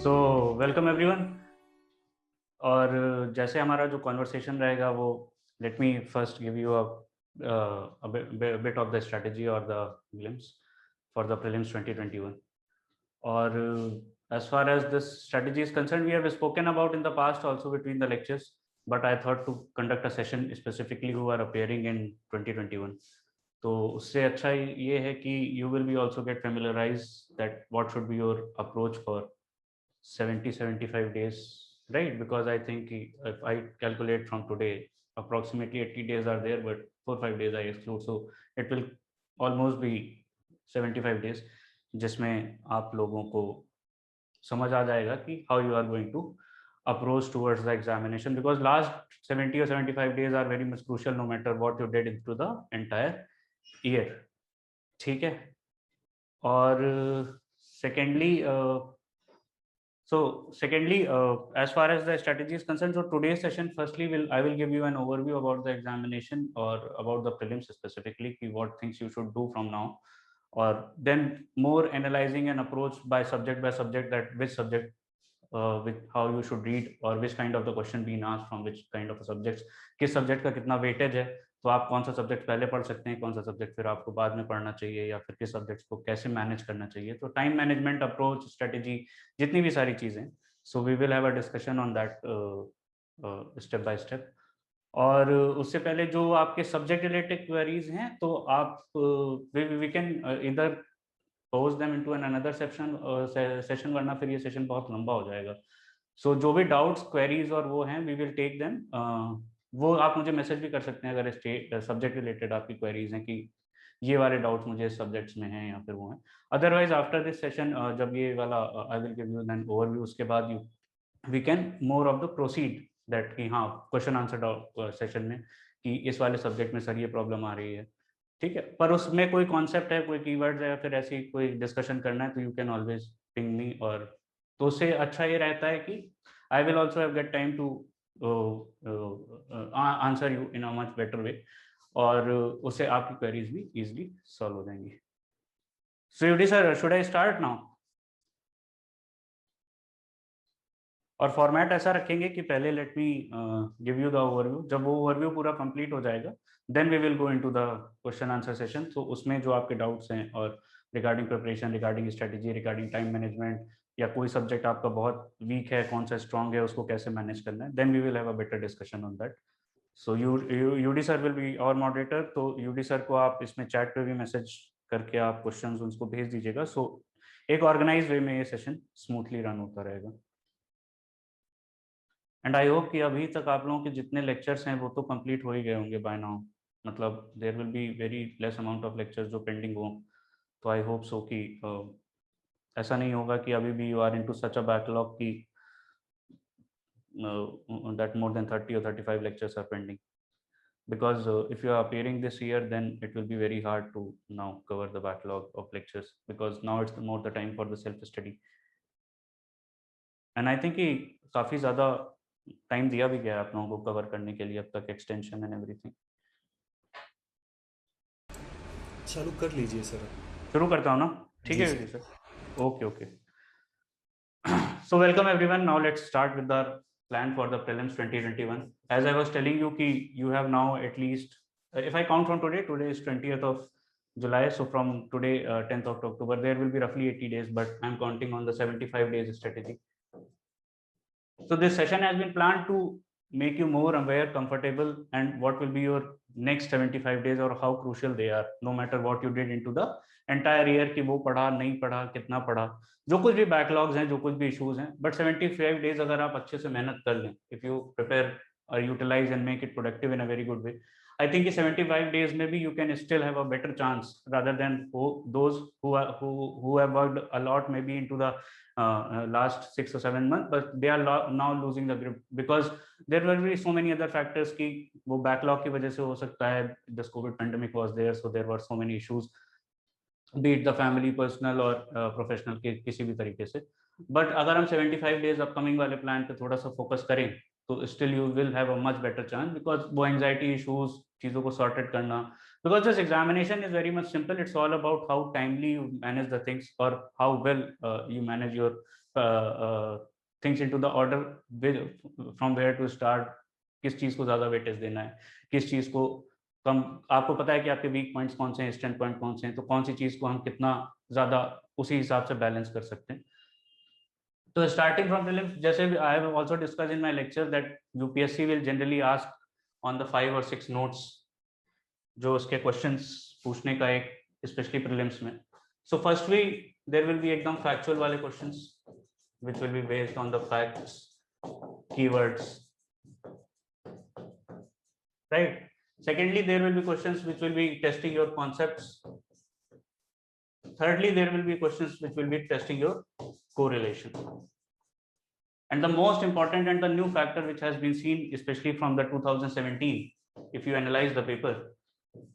So welcome everyone. और जैसे हमारा जो कॉन्वर्सेशन रहेगा वो let me first give you a bit of the strategy और the glimpse for the prelims 2021. और as far as this strategy is concerned, we have spoken about in the past also between the lectures, but I thought to conduct a session specifically who are appearing in 2021. तो उससे अच्छा ये है कि you will be also get familiarized that what should be your approach for 70-75 days, right? Because I think if I calculate from today, approximately 80 days are there, but 4-5 days I exclude, so it will almost be 75 days जिसमें आप लोगों को समझ आ जाएगा कि how you are going to approach towards the examination, because last 70 or 75 days are very much crucial no matter what you did into the entire year. ठीक है? और secondly, as far as the strategy is concerned, so today's session, firstly, I will give you an overview about the examination or about the prelims specifically, what things you should do from now, or then more analyzing an approach by subject, that which subject, with how you should read or which kind of the question being asked from which kind of subjects, किस subject का कितना weightage है, तो आप कौन सा subject पहले पढ़ सकते हैं, कौन सा सब्जेक्ट फिर आपको बाद में पढ़ना चाहिए, या फिर किस सब्जेक्ट्स को कैसे मैनेज करना चाहिए, तो टाइम मैनेजमेंट अप्रोच स्ट्रेटेजी जितनी भी सारी चीज़ें, so we will have a discussion on that step by step. और उससे पहले जो आपके सब्जेक्ट रिलेटेड क्वेरीज हैं, तो आप वी कैन इधर pose them into an another session, वरना फिर ये सेशन बहुत लंबा हो जाएगा. सो जो भी डाउट्स क्वेरीज और वो हैं, वी विल टेक देम. वो आप मुझे मैसेज भी कर सकते हैं अगर सब्जेक्ट रिलेटेड आपकी क्वेरीज हैं कि ये वाले डाउट्स मुझे सब्जेक्ट्स में हैं या फिर वो हैं. अदरवाइज आफ्टर दिस सेशन, जब ये वाला I will give you then overview, उसके बाद you we can more of the proceed that कि हाँ, क्वेश्चन आंसर सेशन में कि इस वाले सब्जेक्ट में सर ये प्रॉब्लम आ रही है. ठीक है, पर उसमें कोई कॉन्सेप्ट है, कोई कीवर्ड्स है या फिर ऐसी कोई डिस्कशन करना है, तो you can always ping me. और तो उससे अच्छा ये रहता है कि I will also have get time to answer you in a much better way, और उससे आपकी क्वेरीज भी इजीली सॉल्व हो जाएंगी. So UD sir, should I start now? और फॉर्मेट ऐसा रखेंगे कि पहले let me give you the overview. जब वो ओवरव्यू पूरा कंप्लीट हो जाएगा, then we will go into the question answer session. तो उसमें जो आपके डाउट्स हैं और regarding preparation, regarding strategy, regarding time management, या कोई सब्जेक्ट आपका बहुत वीक है, कौन सा स्ट्रॉन्ग है, उसको कैसे मैनेज करना है, then we will have a better discussion on that. So UD sir will be our moderator. तो यूडी सर को आप इसमें चैट पे भी मैसेज करके आप क्वेश्चंस उनको भेज दीजिएगा. सो एक ऑर्गेनाइज वे में ये सेशन स्मूथली रन होता रहेगा. एंड आई होप कि अभी तक आप लोगों के जितने लेक्चर्स हैं वो तो कंप्लीट हो ही गए होंगे बाय नाउ. मतलब there will be very less amount of lectures जो पेंडिंग हो. तो आई होप सो कि ऐसा नहीं होगा कि अभी भी you are into such a backlog कि that more than 30 or 35 lectures are pending, because if you are appearing this year, then it will be very hard to now cover the backlog of lectures, because now it's more the time for the self study. And I think कि काफ़ी ज़्यादा time दिया भी गया है आप लोगों को कवर करने के लिए अब तक, एक्सटेंशन एंड एवरीथिंग. चालू कर लीजिए सर. शुरू करता हूँ ना? ठीक जी है sir. Ji sir. Okay okay. So welcome everyone. Now let's start with the plan for the prelims 2021. As I was telling you कि you have now at least, if I count from today, today is 20th of July, so from today 10th of October, there will be roughly 80 days, but I'm counting on the 75 days strategy. So this session has been planned to make you more aware, comfortable, and what will be your next 75 days or how crucial they are, no matter what you did into the entire year कि वो पढ़ा नहीं पढ़ा, कितना पढ़ा, जो कुछ भी बैकलॉग्स हैं, जो कुछ भी इश्यूज हैं. बट 75 डेज अगर आप अच्छे से मेहनत कर लें, if you prepare or utilize and make it productive in a very good way, I think 75 days maybe you can still have a better chance rather than those who have worked a lot maybe into the last 6 or 7 months, but they are now losing the grip because there will be so many other factors कि वो backlog की वजह से हो सकता है. This COVID pandemic was there, so there were so many issues, be it the family, personal और professional के किसी भी तरीके से. बट अगर हम 75 डेज अपकमिंग वाले प्लान पे थोड़ा सा फोकस करें, तो still you will have a much better chance, because वो एंजाइटी इशूज, चीज़ों को सॉर्टेड करना, because this examination is very much simple. It's all about how timely you manage the things और how well you manage your things into the order from where to start, किस चीज को ज्यादा weightage देना है, किस चीज को कम, आपको पता है कि आपके वीक पॉइंट्स कौन से हैं, स्ट्रेंथ पॉइंट कौन से हैं, तो कौन सी चीज को हम कितना ज्यादा उसी हिसाब से बैलेंस कर सकते हैं। तो स्टार्टिंग फ्रॉम प्रीलिम्स, जैसे I have also discuss in my lecture that UPSC will generally ask on the 5 और 6 नोट्स जो उसके क्वेश्चंस पूछने का एक, स्पेशली प्रीलिम्स में। So firstly there will be एकदम फैक्चुअल वाले questions which will be based on the facts, keywords, right? Secondly, there will be questions which will be testing your concepts. Thirdly, there will be questions which will be testing your correlation. And the most important and the new factor which has been seen, especially from the 2017, if you analyze the paper,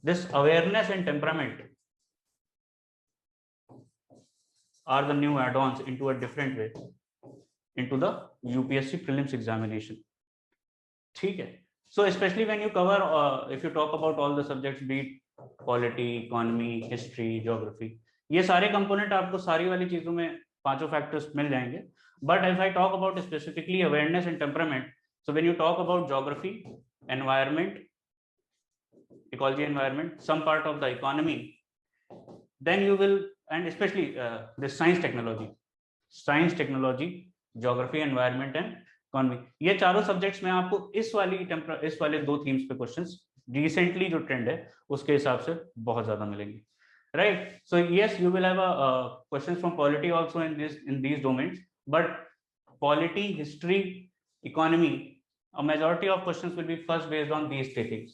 this awareness and temperament are the new add-ons into a different way into the UPSC prelims examination. ठीक है? So especially when you cover, if you talk about all the subjects, be it polity, economy, history, geography, ये सारे component आपको सारी वाली चीजों में पांचों factors मिल जाएंगे. But if I talk about specifically awareness and temperament, so when you talk about geography, environment, ecology, environment, some part of the economy, then you will, and especially this science, technology, geography, environment and economy, ये चारों subjects में आपको इस वाले दो themes पे questions recently जो trend है उसके हिसाब से बहुत ज्यादा मिलेंगे, right? So yes, you will have questions from polity also in these domains, but polity, history, economy, a majority of questions will be first based on these three things,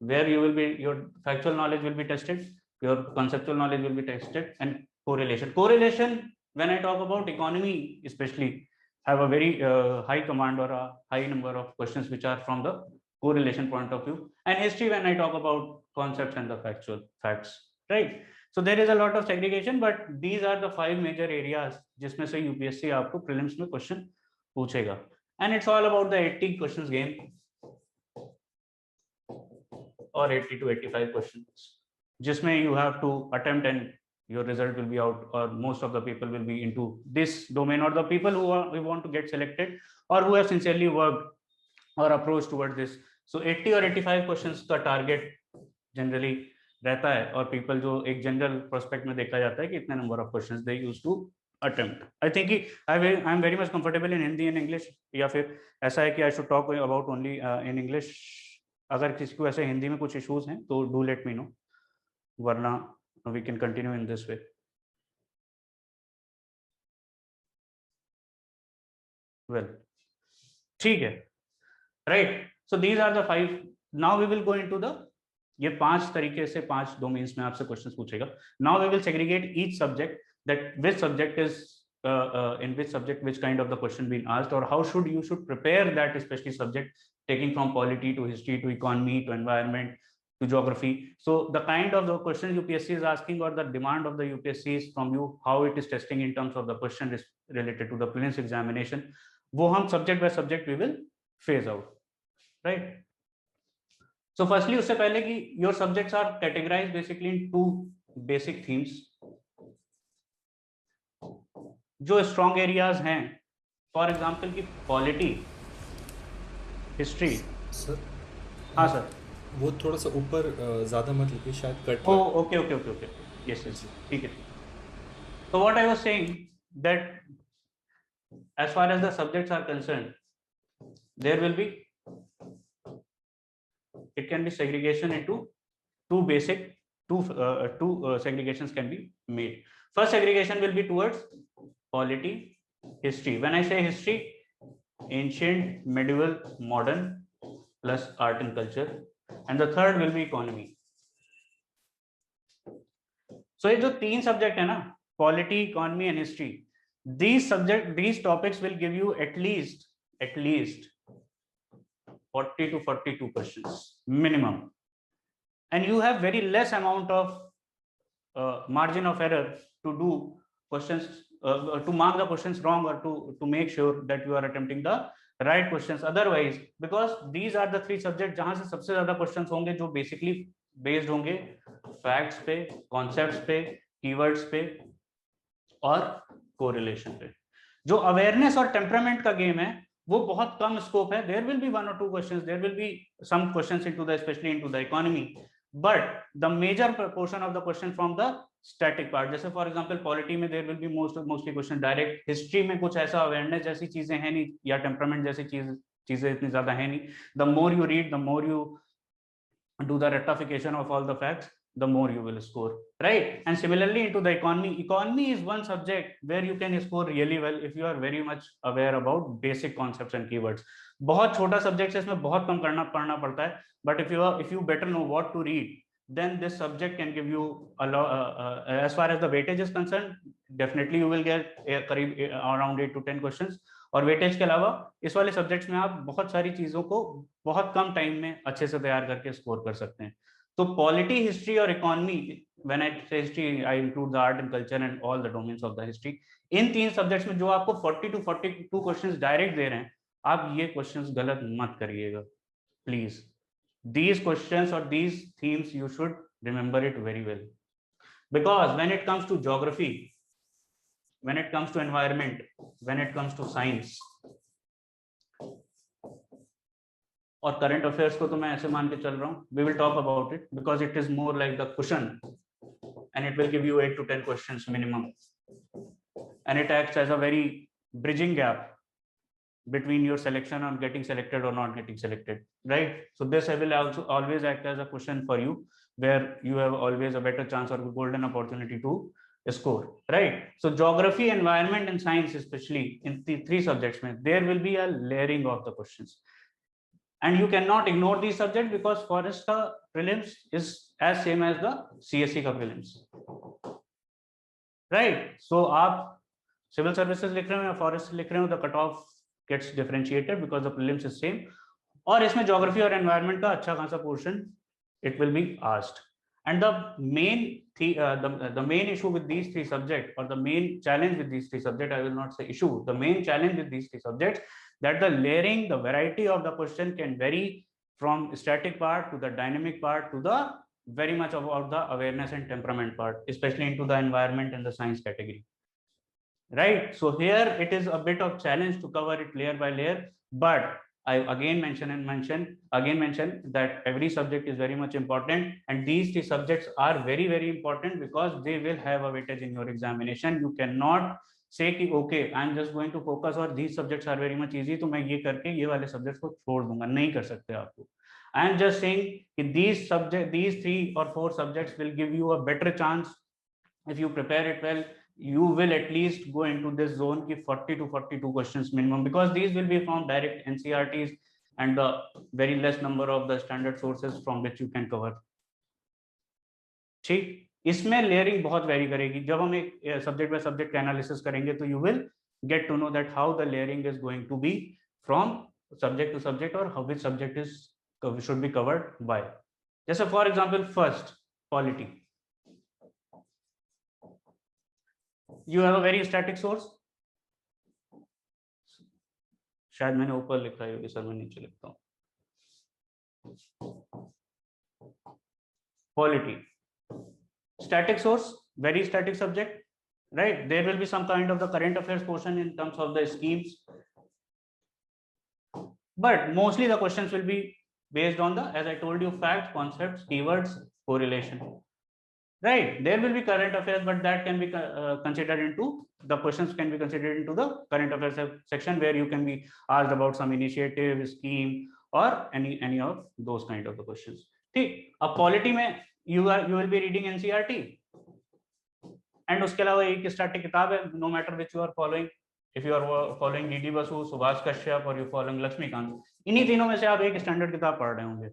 where you will be, your factual knowledge will be tested, your conceptual knowledge will be tested, and correlation, when I talk about economy especially, have a very high command or a high number of questions which are from the correlation point of view, and history when I talk about concepts and the facts, right? So there is a lot of segregation, but these are the 5 major areas जिसमें से UPSC आपको prelims में question पूछेगा, and it's all about the 80 questions game or 80 to 85 questions जिसमें you have to attempt and your result will be out, or most of the people will be into this domain, or the people who want to get selected or who have sincerely worked or approached towards this. So 80 or 85 questions का target generally रहता है, और people जो एक general prospect में देखा जाता है कि इतने number of questions they used to attempt. I think I am very much comfortable in Hindi and English, या फिर ऐसा है कि I should talk about only in English. अगर किसी को ऐसे हिंदी में कुछ issues हैं तो do let me know, वरना we can continue in this way. Well, ठीक है, right? So these are the 5. Now we will go into the, ये 5 तरीके से 5 डोमेन्स में आपसे क्वेश्चंस पूछेगा. Now we will segregate each subject, that which subject is in which subject which kind of the question being asked, or how you should prepare that especially subject, taking from polity to history to economy to environment to geography. So the kind of the questions UPSC is asking, or the demand of the UPSC is from you, how it is testing in terms of the question is related to the prelims examination, वो हम subject by subject we will phase out, right? So firstly, उससे पहले कि your subjects are categorized basically in 2 basic themes. जो strong areas हैं, for example की polity, history. Sir, हाँ sir, वो थोड़ा सा ऊपर ज़्यादा मत लिखिए, शायद कट oh okay, yes, ठीक है. So what I was saying, that as far as the subjects are concerned, there will be, it can be segregation into 2 basic, two segregations can be made. First segregation will be towards polity, history. When I say history, ancient, medieval, modern plus art and culture, and the third will be economy. So ये जो 3 subject है ना, polity, economy and history, these topics will give you at least 40 to 42 questions minimum, and you have very less amount of margin of error to do questions, to mark the questions wrong, or to make sure that you are attempting the right questions. Otherwise, because these are the 3 subjects जहां से सबसे ज्यादा questions होंगे, जो basically based होंगे facts पे, concepts पे, keywords पे और correlation पे. जो अवेयरनेस और टेम्परामेंट का गेम है वो बहुत कम स्कोप है. There will be one or two questions, there will be some questions into the specially into the economy, but the major portion of the question from the static part. जैसे for example polity में there will be mostly question direct. History में कुछ ऐसा awareness जैसी चीजें हैं नहीं, या टेम्परामेंट जैसी चीजें इतनी ज्यादा है नहीं. The more you read, the more you do the rectification of all the facts, the more you will score, right? And similarly into the economy is one subject where you can score really well if you are very much aware about basic concepts and keywords. बहुत छोटा subject है, इसमें बहुत कम पढ़ना पड़ता है, but if you better know what to read, then this subject can give you a lot. As far as the weightage is concerned, definitely you will get around 8 to 10 questions. और weightage के अलावा इस वाले subjects में आप बहुत सारी चीजों को बहुत कम टाइम में अच्छे से तैयार करके स्कोर कर सकते हैं. तो पॉलिटी, हिस्ट्री और economy, when I say history I include the art and culture and all the domains of the history. इन तीन सब्जेक्ट्स में जो आपको 40 to 42 क्वेश्चंस डायरेक्ट दे रहे हैं, आप ये क्वेश्चंस गलत मत करिएगा please. These questions or these themes you should remember it very well, because when it comes to geography, when it comes to environment, when it comes to science और current affairs को तो मैं ऐसे मान के चल रहा हूँ, we will talk about it because it is more like the cushion and it will give you 8 to 10 questions minimum, and it acts as a very bridging gap between your selection and getting selected or not getting selected, right? So this will also always act as a cushion for you, where you have always a better chance or a golden opportunity to score, right? So geography, environment and science, especially in the three subjects, there will be a layering of the questions, and you cannot ignore these subjects because forest ka prelims is as same as the CSE ka prelims, right? So आप civil services लिख रहे हो या forest लिख रहे हो, the cutoff gets differentiated because the prelims is same. और इसमें geography और environment का अच्छा खासा portion it will be asked. And the main issue with these three subjects, or the main challenge with these three subjects, I will not say issue, the main challenge with these three subjects, that the layering, the variety of the question can vary from static part to the dynamic part to the very much about the awareness and temperament part, especially into the environment and the science category. Right? So here it is a bit of challenge to cover it layer by layer, but I again mention that every subject is very much important, and these three subjects are very, very important because they will have a weightage in your examination. You cannot say कि okay, I'm just going to focus और these subjects are very much easy, तो मैं ये करके ये वाले subjects को छोड़ दूंगा. नहीं कर सकते आपको. I am just saying कि these 3 or 4 subjects will give you a better chance if you prepare it well. You will at least go into this zone ki 40 to 42 questions minimum, because these will be from direct NCERTs and the very less number of the standard sources from which you can cover. ठीक, इसमें layering बहुत very करेगी. जब हम एक subject by subject analysis करेंगे तो you will get to know that how the layering is going to be from subject to subject और how which subject is should be covered by. जैसे for example first polity, you have a very static source. शायद मैंने ऊपर लिखा है, sir मैं नीचे लिखता हूँ. Polity, static source, very static subject, right? There will be some kind of the current affairs portion in terms of the schemes, but mostly the questions will be based on the, as I told you, facts, concepts, keywords, correlation. Right, there will be current affairs, but that can be considered into the questions can be considered into the current affairs section, where you can be asked about some initiative, scheme, or any of those kind of the questions. ठीक, अब polity में you will be reading NCERT, and उसके अलावा एक static किताब है, no matter which you are following. If you are following DD Basu, Subhash Kashyap, और you following Laxmikant, इन्हीं तीनों में से आप एक स्टैंडर्ड किताब पढ़ रहे होंगे.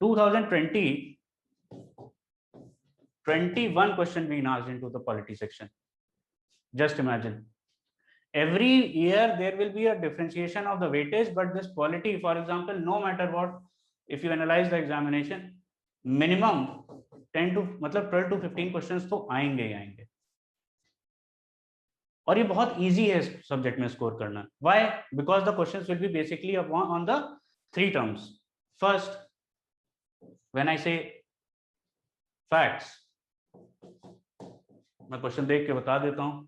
2020 21 question being asked into the polity section. Just imagine. Every year there will be a differentiation of the weightage, but this polity, for example, no matter what, if you analyze the examination, minimum 10 to मतलब 12 to 15 questions तो आएंगे ही आएंगे. और ये बहुत easy है इस subject में score करना. Why? Because the questions will be basically on the 3 terms. First, when I say facts, मैं क्वेश्चन देख के बता देता हूं.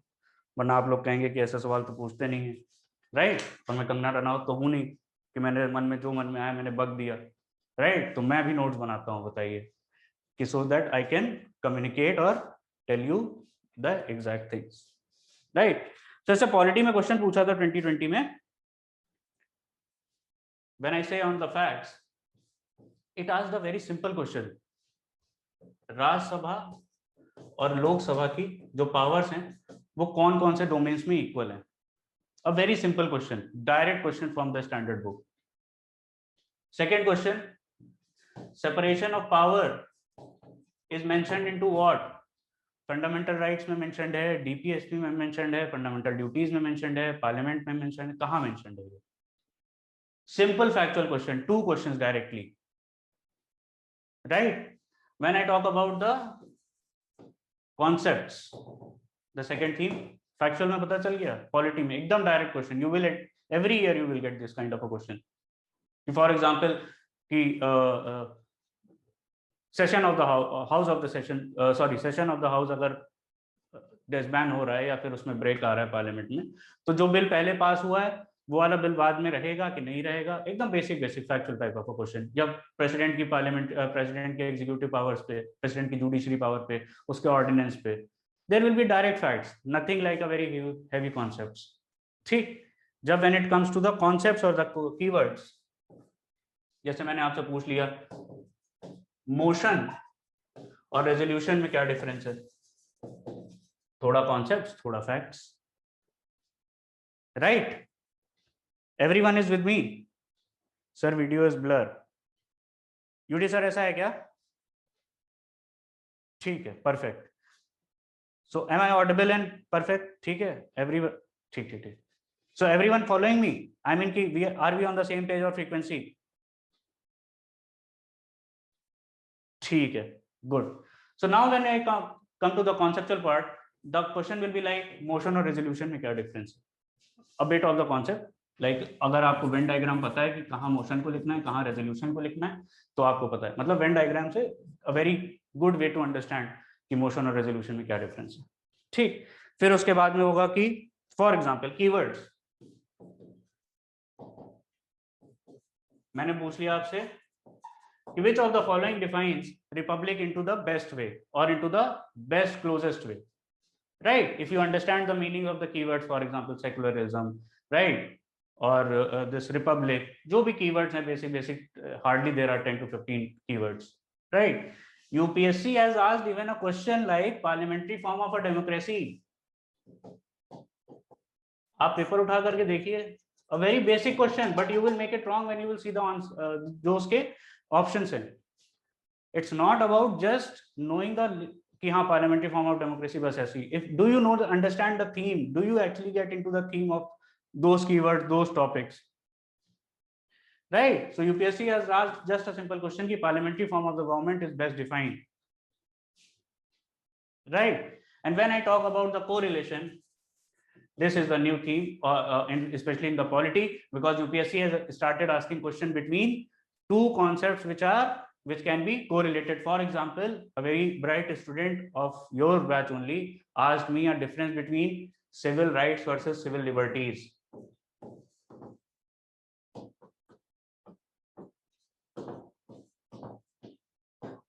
वरना आप लोग कहेंगे कि ऐसा सवाल तो पूछते नहीं है, राइट। और मैं कंगना रनौत तो हूँ नहीं कि मैंने मन में जो मन में आया मैंने बक दिया, राइट। तो मैं भी नोट्स बनाता हूँ, बताइए, कि so that I can communicate और tell you the exact things, right. तो ऐसे पॉलिटी में क्वेश्चन पूछा था 2020 में, व्हेन आई से on the facts, it asked a very simple question, Rajya Sabha और लोकसभा की जो पावर्स हैं वो कौन कौन से डोमेन्स में इक्वल हैं। अ very simple question, direct question from the standard book. Second question, separation of power is mentioned into what. Fundamental rights में मेंशन्ड है, डीपीएसपी में मेंशन्ड है, फंडामेंटल ड्यूटीज में मेंशन्ड है, पार्लियामेंट में मेंशन्ड है, कहां मेंशन्ड है? Simple factual question, two questions directly, right. When I talk about the concepts, the second theme, factual में पता चल गया, पॉलिटी में एकदम direct question, you will every year you will get this kind of a question. For example कि session of the house of the session, sorry session of the house अगर disband हो रहा है या फिर उसमें ब्रेक आ रहा है पार्लियामेंट में, तो जो बिल पहले पास हुआ है वो वाला बिल बाद में रहेगा कि नहीं रहेगा, एकदम basic basic factual type of question. जब प्रेसिडेंट की पार्लियामेंट, प्रेसिडेंट के एग्जीक्यूटिव पावर्स पे, प्रेसिडेंट की जुडिशरी पावर पे, उसके ऑर्डिनेंस पे, there will be direct facts, nothing like a very heavy concepts, ठीक। जब when it comes to the concepts और द कीवर्ड्स, जैसे मैंने आपसे पूछ लिया मोशन और रेजोल्यूशन में क्या डिफरेंस है, थोड़ा कॉन्सेप्ट्स थोड़ा facts, right. Everyone is with me? Sir video is blur, UD sir ऐसा है क्या? ठीक है, perfect. So am I audible and perfect? ठीक है एवरी, ठीक ठीक ठीक। So everyone following me, I mean कि we are we on the same page और फ्रीक्वेंसी? ठीक है, good. So now when I come to the conceptual part, the question will be like motion और resolution में क्या difference है, अ bit of the concept. Like अगर आपको Venn diagram पता है कि कहाँ मोशन को लिखना है कहाँ रेजोल्यूशन को लिखना है, तो आपको पता है, मतलब वेन डायग्राम से a very good way to understand कि मोशन और रेजोल्यूशन में क्या डिफरेंस है, ठीक। फिर उसके बाद में होगा कि फॉर एग्जाम्पल कीवर्ड्स, मैंने पूछ लिया आपसे which of the following defines republic into the best way or into the best closest way, right? If you understand the meaning of the keywords, for example secularism, right, or this republic, जो भी keywords हैं basic hardly there are 10 to 15 keywords, right? UPSC has asked even a question like parliamentary form of a democracy, आप paper उठा करके देखिए, a very basic question but you will make it wrong when you will see the answer, जो उसके options हैं। It's not about just knowing the कि हाँ parliamentary form of democracy बस ऐसी, if do you know understand the theme, do you actually get into the theme of those keywords, those topics, right? So UPSC has asked just a simple question कि parliamentary form of the government is best defined, right? And when I talk about the correlation, this is the new theme, especially in the polity, because UPSC has started asking question between two concepts which can be correlated. For example, a very bright student of your batch only asked me a difference between civil rights versus civil liberties.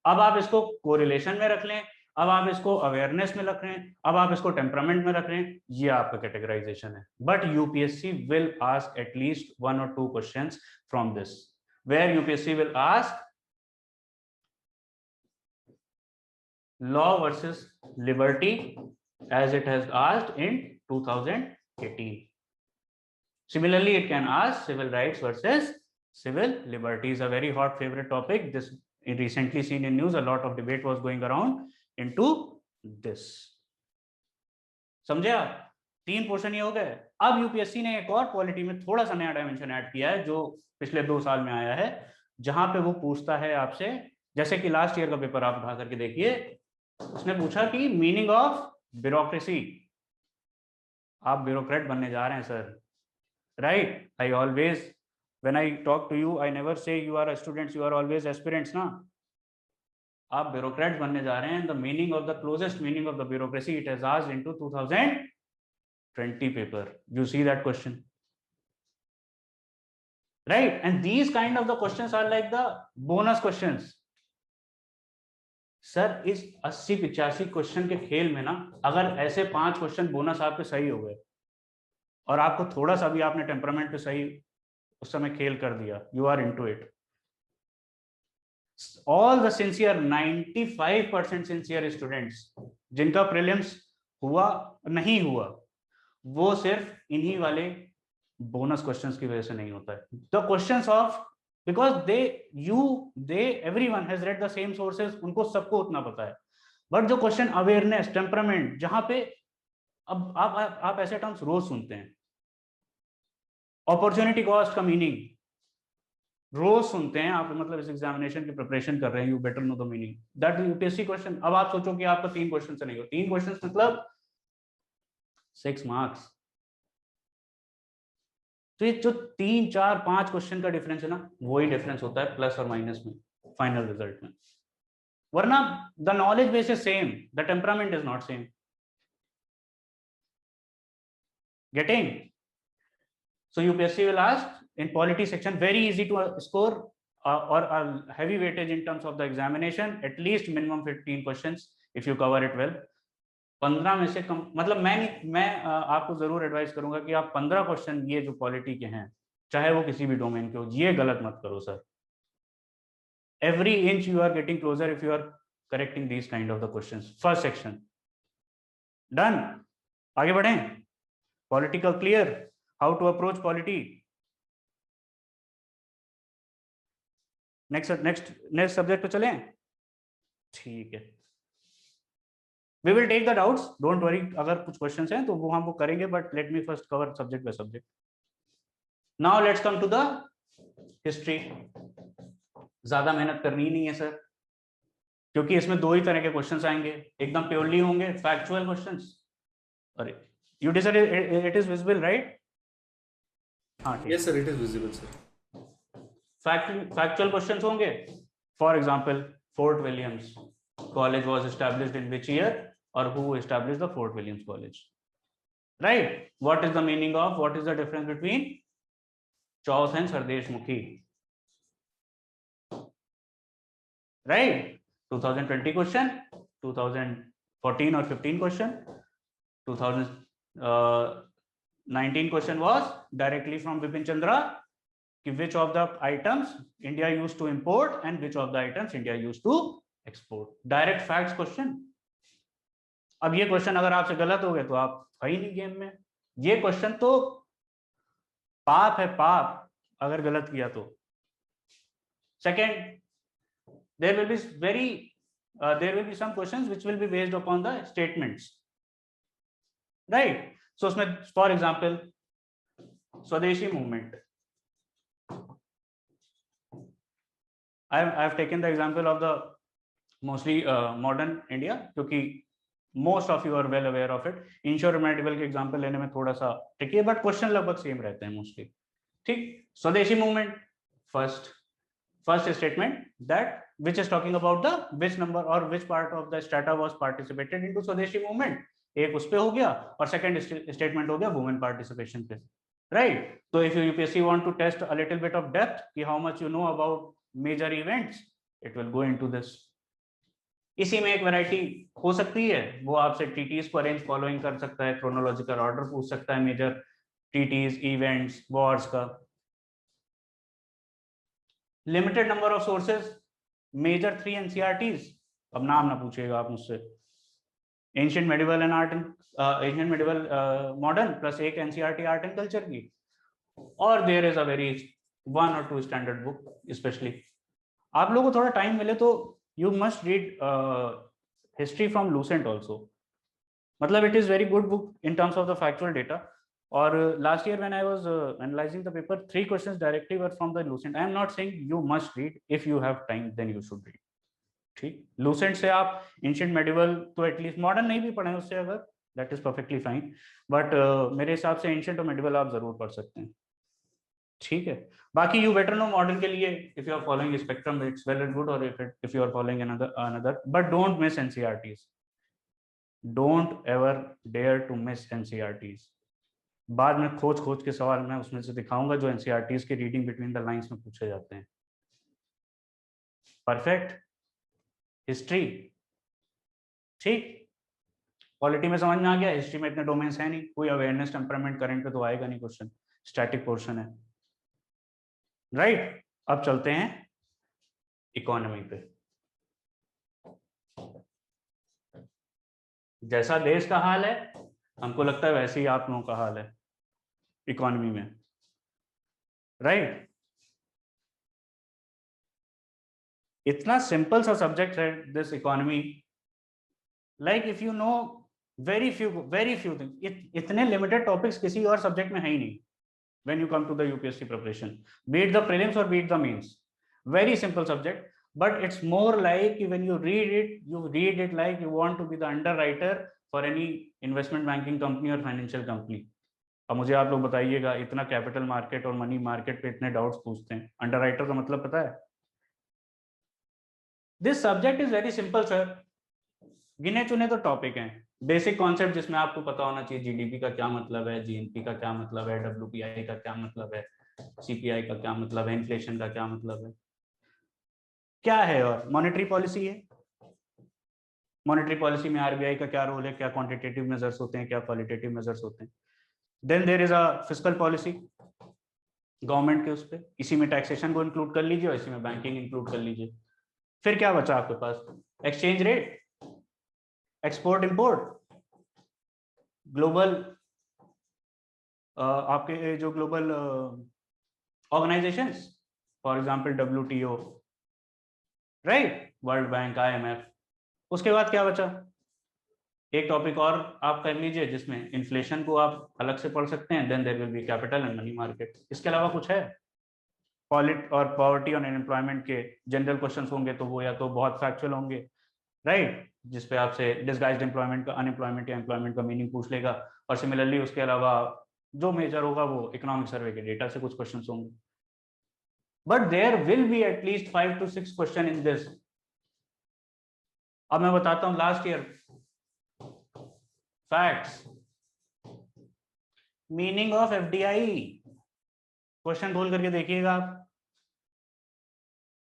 अब आप इसको correlation में रख लें, अब आप इसको awareness में रख रहे हैं, अब आप इसको टेम्परामेंट में रख रहे हैं, ये आपका कैटेगराइजेशन है। But UPSC will ask at least 1 or 2 questions from this, where UPSC will ask law versus liberty as it has asked in 2018. Similarly, it can ask civil rights versus civil liberties, a very hot favorite topic. This recently seen in news, a lot of debate was going around into this. समझे आप? 3 portion ये हो गए। अब UPSC ने एक और polity में थोड़ा सा नया डायमेंशन ऐड किया है जो पिछले 2 साल में आया है, जहां पे वो पूछता है आपसे, जैसे कि लास्ट ईयर का पेपर आप उठा करके देखिए, उसने पूछा कि मीनिंग ऑफ ब्यूरोक्रेसी। आप ब्यूरोक्रेट बनने जा रहे हैं sir, right? I always when I talk to you I never say you are students, you are always aspirants ना। आप ब्यूरोक्रेट बनने जा रहे हैं। The meaning of the closest meaning of the bureaucracy it has asked into 2000 20 paper. You see that question, right? And these kind of the questions are like the bonus questions. Sir इस 80-85 question के खेल में ना अगर ऐसे 5 question bonus आपके सही हो गए और आपको थोड़ा सा भी आपने टेम्परामेंट पे सही उस समय खेल कर दिया, you are into it. All the sincere 95% sincere students जिनका प्रीलिम्स हुआ नहीं हुआ, वो सिर्फ इन्हीं वाले बोनस क्वेश्चंस की वजह से नहीं होता है. The questions of because they everyone has read the same sources, उनको सबको उतना पता है. बट जो क्वेश्चन अवेयरनेस, टेम्परामेंट, जहां पे अब आप ऐसे टर्म्स रोज सुनते हैं, अपॉर्चुनिटी कॉस्ट का मीनिंग रोज सुनते हैं आप, मतलब इस एग्जामिनेशन की प्रिपरेशन कर रहे हैं, you better know the meaning that UPSC question. अब आप सोचो कि आपका 3 क्वेश्चन से नहीं हो, 3 क्वेश्चन मतलब 6 मार्क्स. तो ये जो 3, 4, 5 क्वेश्चन का डिफरेंस है ना, वही डिफरेंस होता है प्लस और माइनस में, फाइनल रिजल्ट में. वरना the knowledge base is same, the temperament is not same. Getting? So UPSC will ask in polity section, very easy to score or heavy weightage in terms of the examination, at least minimum 15 questions if you cover it well. 15 में से कम, मतलब मैं आपको जरूर advice करूंगा कि आप 15 question ये जो पॉलिटी के हैं, चाहे वो किसी भी डोमेन के हो, ये गलत मत करो sir. Every inch you are getting closer if you are correcting these kind of the questions. First section done. आगे बढ़ें. Political clear, how to approach polity. Next subject पे चलें. ठीक है, we will take the doubts, don't worry. अगर कुछ questions हैं तो वो हम करेंगे, but let me first cover subject by subject. Now let's come to the history. ज्यादा मेहनत करनी नहीं है सर, क्योंकि इसमें 2 ही तरह के क्वेश्चंस आएंगे. एकदम प्योरली होंगे फैक्चुअल क्वेश्चंस. अरे you decide it is visible right? हाँ ठीक. Yes sir, it is visible sir. Factual questions होंगे. For example, Fort Williams college was established in which year, और who established the Fort Williams college, right? What is the meaning of, what is the difference between chauth and sardeshmukhi, right? 2020 question, 2014 और 15 question, 2019 question was directly from Bipin Chandra कि which of the items India used to import and which of the items India used to export. Direct facts question. अब ये question अगर आपसे गलत हो गए तो आप है ही नहीं गेम में. ये क्वेश्चन तो पाप है, पाप, अगर गलत किया तो. Second, there will be some questions which will be based upon the statements, right? So उसमें for example स्वदेशी movement, I've taken the example of the mostly modern India, क्योंकि most of you are well aware of it. Ensure medical के example लेने में थोड़ा सा tricky है, but question लगभग सेम रहते हैं मोस्टली. ठीक. स्वदेशी movement, first statement that which is talking about the which number or which part of the strata was participated into स्वदेशी मूवमेंट. एक उस पे हो गया, और सेकंड स्टेटमेंट हो गया वुमेन पार्टिसिपेशन पे, राइट? तो if UPSC want to test a little bit of depth कि how much you know about major events, it will go into this. इसी में एक वैरायटी हो सकती है, वो आपसे टीटीज को अरेंज फॉलोइंग कर सकता है, क्रोनोलॉजिकल ऑर्डर पूछ सकता है, मेजर टीटीज, इवेंट्स, वॉर्स का. Limited number of sources, major 3 NCERTs. अब नाम ना पूछिएगा आप मुझसे. Ancient medieval and art, ancient medieval modern plus एक एनसीईआरटी आर्ट एंड कल्चर की, और there is a very 1 or 2 standard book. Specially आप लोगों को थोड़ा टाइम मिले तो you must read history from Lucent also. मतलब it is very good book in terms of the factual data. और last year when I was analysing the paper, 3 questions directly were from the Lucent. I am not saying you must read, if you have time then you should read. ठीक. Lucent से आप ancient medieval तो at least, modern नहीं भी पढ़े उससे अगर, that is perfectly fine, but मेरे हिसाब से एंशिएंट और मेडिवल आप जरूर पढ़ सकते हैं. ठीक है. बाकी यू बेटर नो मॉडर्न के लिए, if you are following Spectrum it's well and good, और if you are following another, but don't miss NCERTs. Don't ever dare to miss NCERTs. बाद में खोज खोज के सवाल मैं उसमें से दिखाऊंगा जो एनसीईआरटीज के रीडिंग बिटवीन द लाइंस में पूछे जाते हैं। परफेक्ट। हिस्ट्री ठीक, पॉलिटी में समझ में आ गया। हिस्ट्री में इतने डोमेन्स है नहीं, कोई अवेयरनेस टेम्परामेंट करंट पे तो आएगा नहीं क्वेश्चन, स्टैटिक पोर्शन है, राइट। अब चलते हैं इकोनॉमी पे। जैसा देश का हाल है हमको लगता है वैसे ही आप लोगों का हाल है इकोनॉमी में, राइट। इतना सिंपल सा सब्जेक्ट है this economy, like if you know very few thing, इतने लिमिटेड टॉपिक्स किसी और सब्जेक्ट में है ही नहीं when you come to the UPSC preparation, be it the prelims or be it the mains. Very simple subject, but it's more like when you read it like you want to be the underwriter for any investment banking company or financial company. अब मुझे आप लोग बताइएगा, इतना capital market और money market पे इतने doubts पूछते हैं, अंडरराइटर का मतलब पता है? This subject is very simple sir, गिने चुने तो टॉपिक हैं, बेसिक कॉन्सेप्ट जिसमें आपको पता होना चाहिए जीडीपी का क्या मतलब है, जीएनपी का क्या मतलब है, डब्ल्यूपीआई का क्या मतलब है, सीपीआई का क्या मतलब है, इन्फ्लेशन का क्या मतलब है, क्या है। और मॉनेटरी पॉलिसी है, मॉनेटरी पॉलिसी में आरबीआई का क्या रोल है, क्या क्वांटिटेटिव मेजर्स होते हैं, क्या क्वालिटेटिव मेजर्स होते हैं। Then there is a fiscal policy government के उस पर, इसी में टैक्सेशन को इंक्लूड कर लीजिए और इसी में बैंकिंग इंक्लूड कर लीजिए। फिर क्या बचा आपके पास? Exchange rate, export import, global आपके जो global organisations, for example WTO, right, World Bank, IMF. उसके बाद क्या बचा? एक टॉपिक और आप कर लीजिए जिसमें इन्फ्लेशन को आप अलग से पढ़ सकते हैं, then there will be capital and money market. इसके अलावा कुछ है? पॉलिट और पॉवर्टी और अनएम्प्लॉयमेंट के जनरल क्वेश्चंस होंगे तो वो या तो बहुत फैक्चुअल होंगे, राइट, जिसपे आपसे डिस्गाइज्ड एम्प्लॉयमेंट का, अनएम्प्लॉयमेंट या एम्प्लॉयमेंट का मीनिंग पूछ लेगा। और सिमिलरली उसके अलावा जो मेजर होगा वो इकोनॉमिक सर्वे के डेटा से कुछ क्वेश्चंस होंगे। But there will be at least 5 to 6 question in this. अब मैं बताता हूं last year facts, meaning of FDI, question बोल करके देखिएगा आप।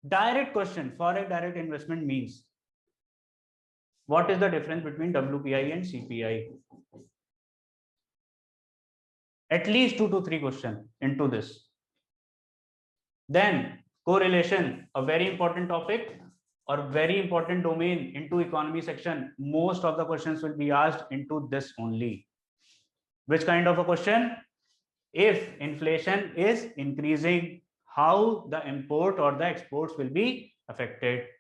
Direct question, foreign direct investment means what is the difference between WPI and CPI? At least 2 to 3 questions into this. Then correlation, a very important topic or very important domain into economy section. Most of the questions will be asked into this only. Which kind of a question? If inflation is increasing, how the import or the exports will be affected?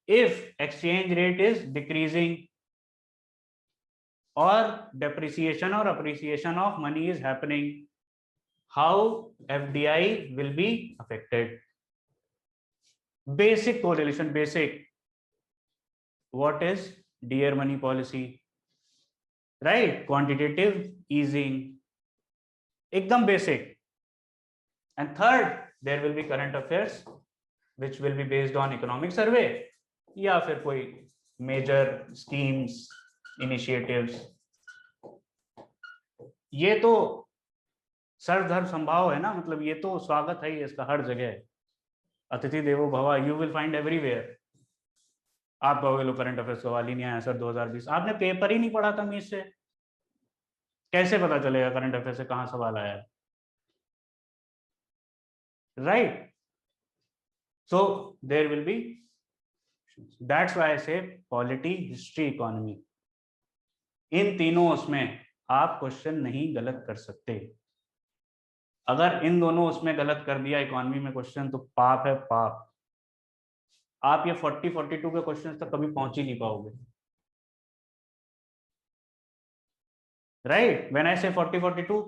If exchange rate is decreasing or depreciation or appreciation of money is happening, how FDI will be affected? Basic correlation, basic. What is dear money policy? Right, quantitative easing, ekdam basic. And third, there will be current affairs which will be based on economic survey या फिर कोई major schemes, initiatives. ये तो सर्वधर्म संभाव है ना, मतलब ये तो स्वागत है इसका हर जगह, अतिथि देवो भव, यू विल फाइंड एवरीवेयर। आप कहोगे लो करंट अफेयर्स सवाल ही नहीं आया सर 2020, आपने पेपर ही नहीं पढ़ा था मीज से, कैसे पता चलेगा करंट अफेयर से कहां सवाल आया है, right. So there will be, that's why I say polity, history, economy, इन तीनों उसमें आप क्वेश्चन नहीं गलत कर सकते। अगर इन दोनों उसमें गलत कर दिया इकोनॉमी में क्वेश्चन तो पाप है, पाप। आप ये 40-42 के क्वेश्चन तक कभी पहुंच ही नहीं पाओगे, राइट। व्हेन आई से 40-42,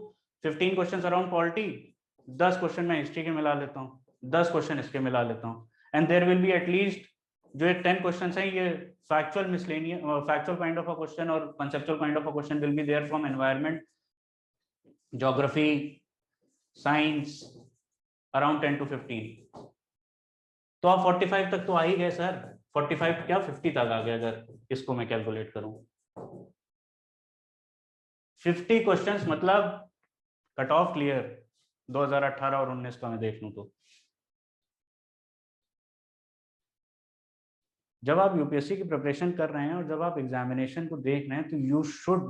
15 क्वेश्चन अराउंड पॉलिटी, 10 क्वेश्चन मैं हिस्ट्री के मिला लेता हूँ, 10 क्वेश्चन इसके मिला लेता हूँ, and there will be at least जो ये 10 क्वेश्चन हैं ये factual miscellaneous, factual kind of a question और conceptual kind of a question will be there from environment, geography, science, around 10 to 15। तो आप 45 तक तो आ ही गए सर, 45 क्या 50 तक आ गया अगर इसको मैं कैलकुलेट करूं। 50 क्वेश्चंस मतलब कट ऑफ क्लियर 2018 और 19 का मैं देख लूं तो जब आप यूपीएससी की प्रिपरेशन कर रहे हैं और जब आप एग्जामिनेशन को देख रहे हैं तो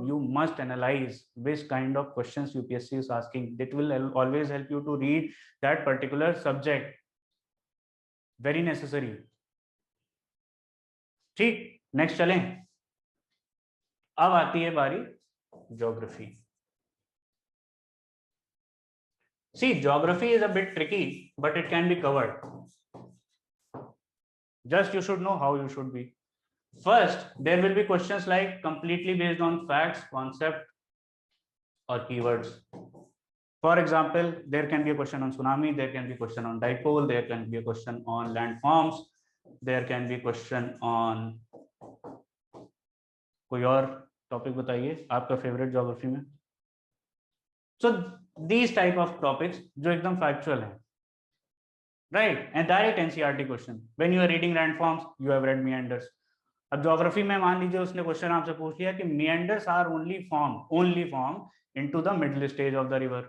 you must analyse which kind of questions UPSC is asking. It will always help you to read that particular subject. Very necessary. ठीक, नेक्स्ट चलें. अब आती है बारी geography. See, geography is a bit tricky, but it can be covered. Just you should know how you should be. First, there will be questions like completely based on facts, concept, or keywords. For example, there can be a question on tsunami, there can be a question on dipole, there can be a question on landforms, there can be a question on कोई और topic बताइए आपका favourite geography में. So these type of topics जो एकदम factual है, right? And direct NCERT question. When you are reading landforms, you have read meanders. अब geography में मान लीजिए उसने क्वेश्चन आपसे पूछ लिया कि meanders are only form into the middle stage of the river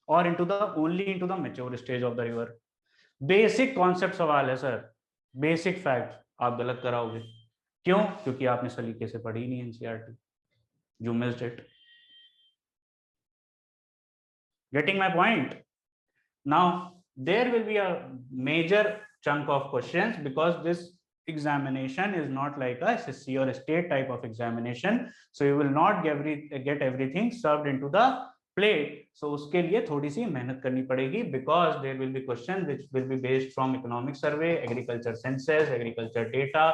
or into the mature stage of the river. Basic concept सवाल है सर, बेसिक फैक्ट. आप गलत कराओगे. क्यों? क्योंकि आपने सलीके से पढ़ी नहीं NCERT. You missed it. Getting my point? Now there will be a major chunk of questions because this examination is not like a SSC or a state type of examination, so you will not get everything served into the plate. So uske liye thodi si mehnat karni padegi because there will be questions which will be based from economic survey, agriculture census, agriculture data,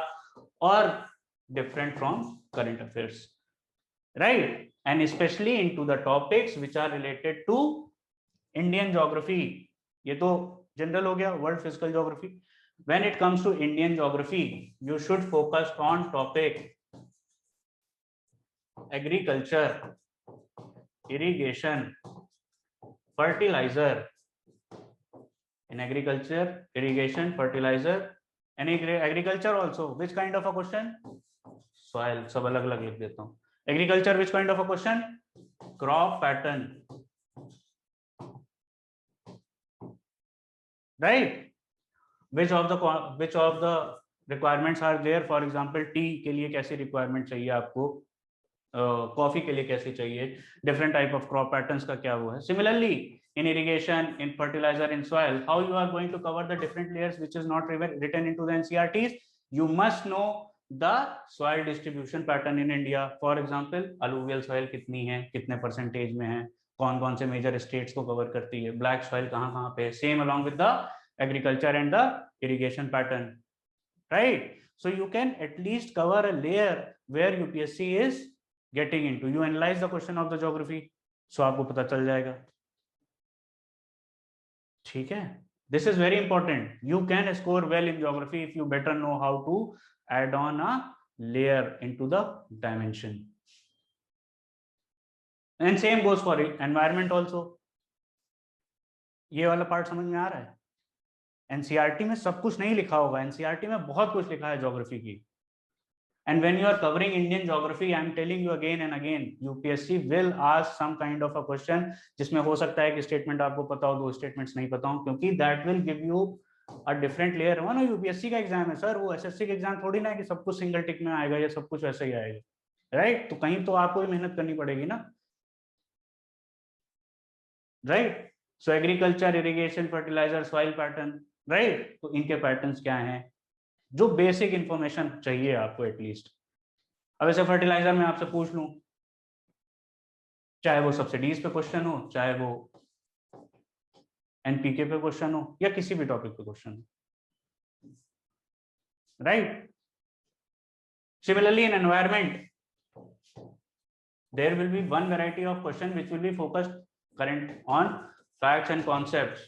or different from current affairs, right? And especially into the topics which are related to Indian geography. ये तो general हो गया, world physical geography. When it comes to Indian geography, you should focus on topic agriculture, irrigation, fertilizer. In agriculture, irrigation, fertilizer, and agriculture also. Which kind of a question? Soil. सब अलग अलग लिख देता हूँ. Agriculture, which kind of a question? Crop pattern. Right? Which of the requirements are there? For example, tea के लिए कैसी requirement चाहिए आपको, कॉफी के लिए कैसी चाहिए, different type of crop patterns का क्या वो है. Similarly, in irrigation, in fertilizer, in soil, how you are going to cover the different layers which is not written into the NCERTs? You must know the soil distribution pattern in India. For example, alluvial soil कितनी है, कितने percentage में है, कौन कौन से major states को cover करती है, ब्लैक सॉइल कहाँ कहाँ पे है. Same along with the agriculture and the irrigation pattern, right? So you can at least cover a layer where UPSC is getting into. You analyse the question of the geography, so आपको पता चल जाएगा. ठीक है, this is very important. You can score well in geography if you better know how to add on a layer into the dimension. And same goes for environment also. ये वाला part समझ में आ रहा है? एनसीईआरटी में सब कुछ नहीं लिखा होगा, एनसीईआरटी में बहुत कुछ लिखा है ज्योग्राफी की. And when you are covering Indian geography, I am telling you again and again, UPSC will ask some kind of a question जिसमें हो सकता है कि स्टेटमेंट आपको पता हो, दो स्टेटमेंट्स नहीं पता हो, क्योंकि that will give you a different layer. वो ना यूपीएससी का एग्जाम है सर, वो एसएससी का एग्जाम थोड़ी ना है कि सब कुछ सिंगल टिक में आएगा या सब कुछ वैसे ही आएगा, राइट? तो कहीं तो आपको भी मेहनत करनी पड़ेगी ना, right? So agriculture, irrigation, fertiliser, soil pattern, right? तो इनके पैटर्न्स क्या हैं, जो बेसिक इंफॉर्मेशन चाहिए आपको एटलीस्ट. अब ऐसे फर्टिलाइजर में आपसे पूछ लूं, चाहे वो सब्सिडीज पे क्वेश्चन हो, चाहे वो एनपीके पे क्वेश्चन हो, या किसी भी टॉपिक पे क्वेश्चन हो, right? Similarly, in environment, there will be one variety of question which will be focused current on facts and concepts.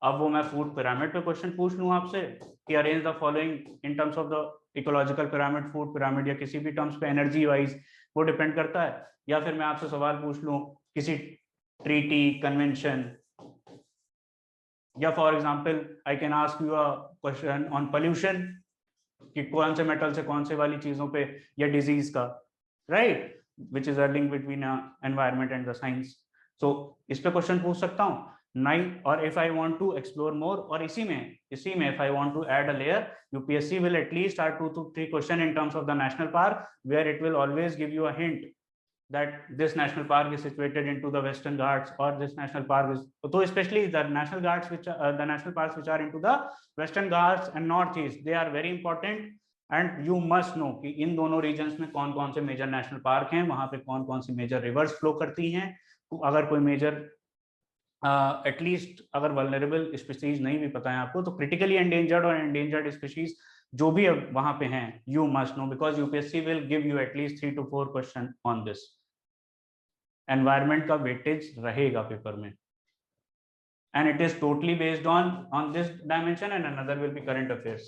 अब वो मैं फूड पिरामिड पे क्वेश्चन पूछ लूँ आपसे कि arrange the following in terms of the ecological pyramid, food pyramid, या किसी भी टर्म्स पे एनर्जी वाइज, वो डिपेंड करता है. या फिर मैं आपसे सवाल पूछ लूँ किसी ट्रीटी, कन्वेंशन, या for example I can ask you a question on pollution कि कौन से मेटल से कौन से वाली चीजों पे, या डिजीज का, right? Which is a link between environment and the science. So इस पे क्वेश्चन पूछ सकता हूँ नहीं, और if I want to explore more, और इसी में if I want to add a layer, UPSC will at least are 2 to 3 question in terms of the national park, where it will always give you a hint that this national park is situated into the Western Ghats, or this national park is, so especially the national Ghats which the national parks which are into the Western Ghats and Northeast, they are very important, and you must know कि इन दोनों regions में कौन कौन से major national park हैं, वहाँ पे कौन कौन सी major rivers flow करती हैं, अगर कोई major एटलीस्ट अगर वल्नरेबल स्पीसीज नहीं भी पता है आपको, तो क्रिटिकली एंडेंजर्ड और एंडेंजर्ड स्पीसीज जो भी वहां पे हैं, you must know, because UPSC will give you at least 3 to 4 question on this. Environment का वेटेज रहेगा पेपर में, and it is totally based on this dimension, and another will be current affairs,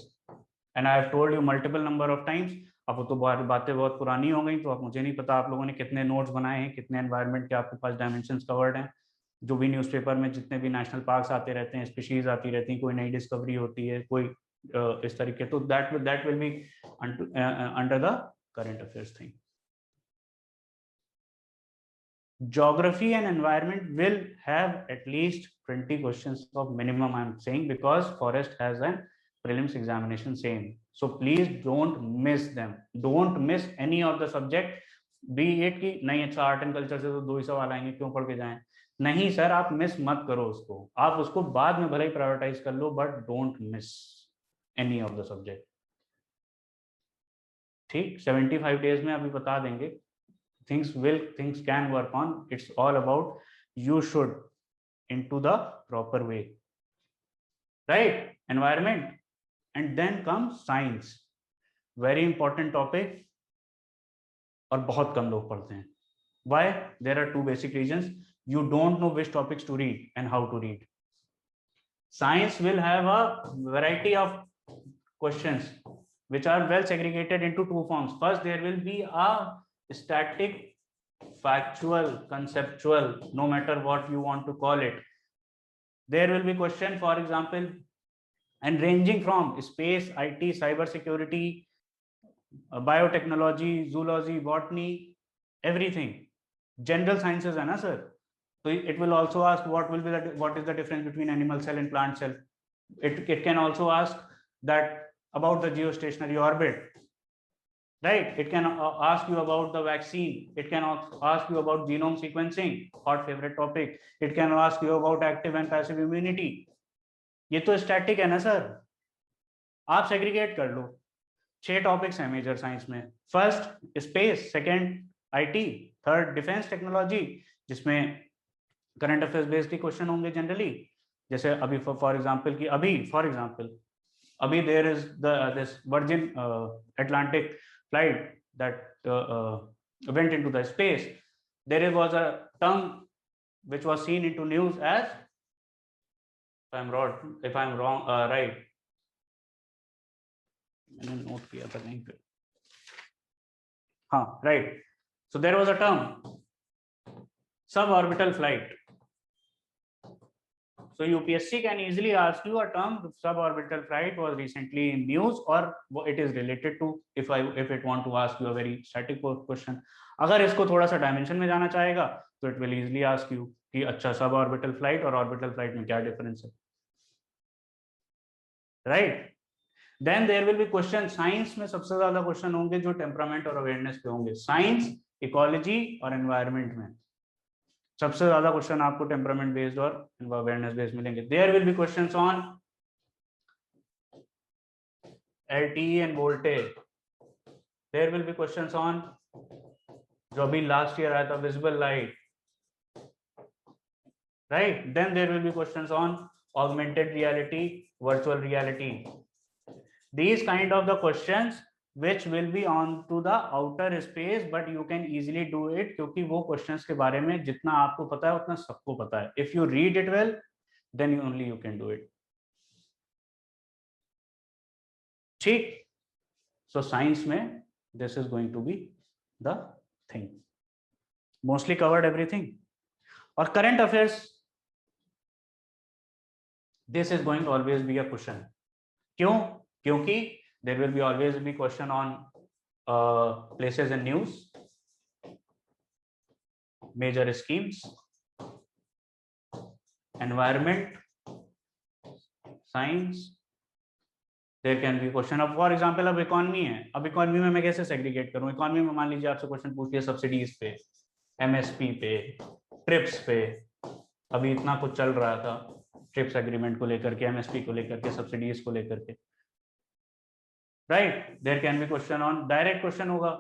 and I have told you multiple number of times. अब तो बातें बहुत पुरानी हो गई, तो अब मुझे नहीं पता आप लोगों ने कितने नोट्स बनाए हैं, कितने एनवायरमेंट के आपके पास डायमेंशंस कवर्ड हैं। जो भी न्यूज़पेपर में जितने भी नेशनल पार्क्स आते रहते हैं, स्पीशीज आती रहती हैं, कोई नई डिस्कवरी होती है, कोई इस तरीके, तो that will be under the current affairs thing. Geography and environment will have at least 20 questions of minimum, I'm saying, because forest has an prelims examination same. So please don't miss them. Don't miss any of the subject. Be it कि नहीं अच्छा art and culture से तो 2 ही सवाल आएंगे, क्यों पढ़ के जाएं। नहीं सर, आप मिस मत करो उसको, आप उसको बाद में भले ही प्रायोरिटाइज कर लो, but don't miss any of the subject. ठीक, 75 डेज में अभी बता देंगे, things can work on, it's all about you should into the proper way, right? Environment, and then comes science, very important topic, और बहुत कम लोग पढ़ते हैं। Why? There are 2 basic reasons. You don't know which topics to read and how to read. Science will have a variety of questions which are well segregated into 2 forms. First, there will be a static, factual, conceptual, no matter what you want to call it. There will be question, for example, and ranging from space, IT, cyber security, biotechnology, zoology, botany, everything. General sciences है ना sir? So it will also ask what is the difference between animal cell and plant cell. It can also ask that about the geostationary orbit. Right, it can ask you about the vaccine, it can ask you about genome sequencing, hot favorite topic, it can ask you about active and passive immunity. ये तो static है ना sir, आप segregate कर लो। 6 topics हैं major science में। First space, second IT, third defence technology, जिसमें करंट अफेयर्स बेस्ड क्वेश्चन होंगे जनरली, जैसे अभी फॉर एग्जांपल अभी there is this Virgin Atlantic flight that went into the space. There was a term which was seen into news as, if I'm wrong, right, मैंने note किया था कहीं पे, हाँ right, so there was a term suborbital flight. So UPSC can easily ask you a term, suborbital flight was recently in news, or it is related to, if it want to ask you a very static question. अगर इसको थोड़ा सा dimension में जाना चाहेगा, तो it will easily ask you कि अच्छा suborbital flight और orbital flight में क्या डिफरेंस है, right? Then there will be question, science में सबसे ज्यादा क्वेश्चन होंगे जो टेम्परामेंट और अवेयरनेस पे होंगे, साइंस, इकोलॉजी और एनवायरमेंट में सबसे ज्यादा क्वेश्चन आपको टेम्परामेंट बेस्ड और अवेयरनेस बेस्ड मिलेंगे। There will be questions on LTE and voltage, there will be questions on जो अभी लास्ट ईयर आया था visible light, right? Then there will be questions on augmented reality, virtual reality, these kind of the questions which will be on to the outer space, but you can easily do it, क्योंकि वो questions के बारे में जितना आपको पता है उतना सबको पता है। if you read it well, then only you can do it. ठीक, so science में this is going to be the thing, mostly covered everything. और current affairs, this is going to always be a question. क्यों? क्योंकि there will be always be question on places in news, major schemes, environment, science, there can be question. अब for example अब economy है, अब economy में मैं कैसे segregate करूं? इकोनॉमी में मान लीजिए आपसे क्वेश्चन पूछ लिया सब्सिडीज पे, एमएसपी पे, ट्रिप्स पे, अभी इतना कुछ चल रहा था ट्रिप्स एग्रीमेंट को लेकर के, एमएसपी को लेकर के, सब्सिडीज को लेकर के, right. There can be question on, direct question होगा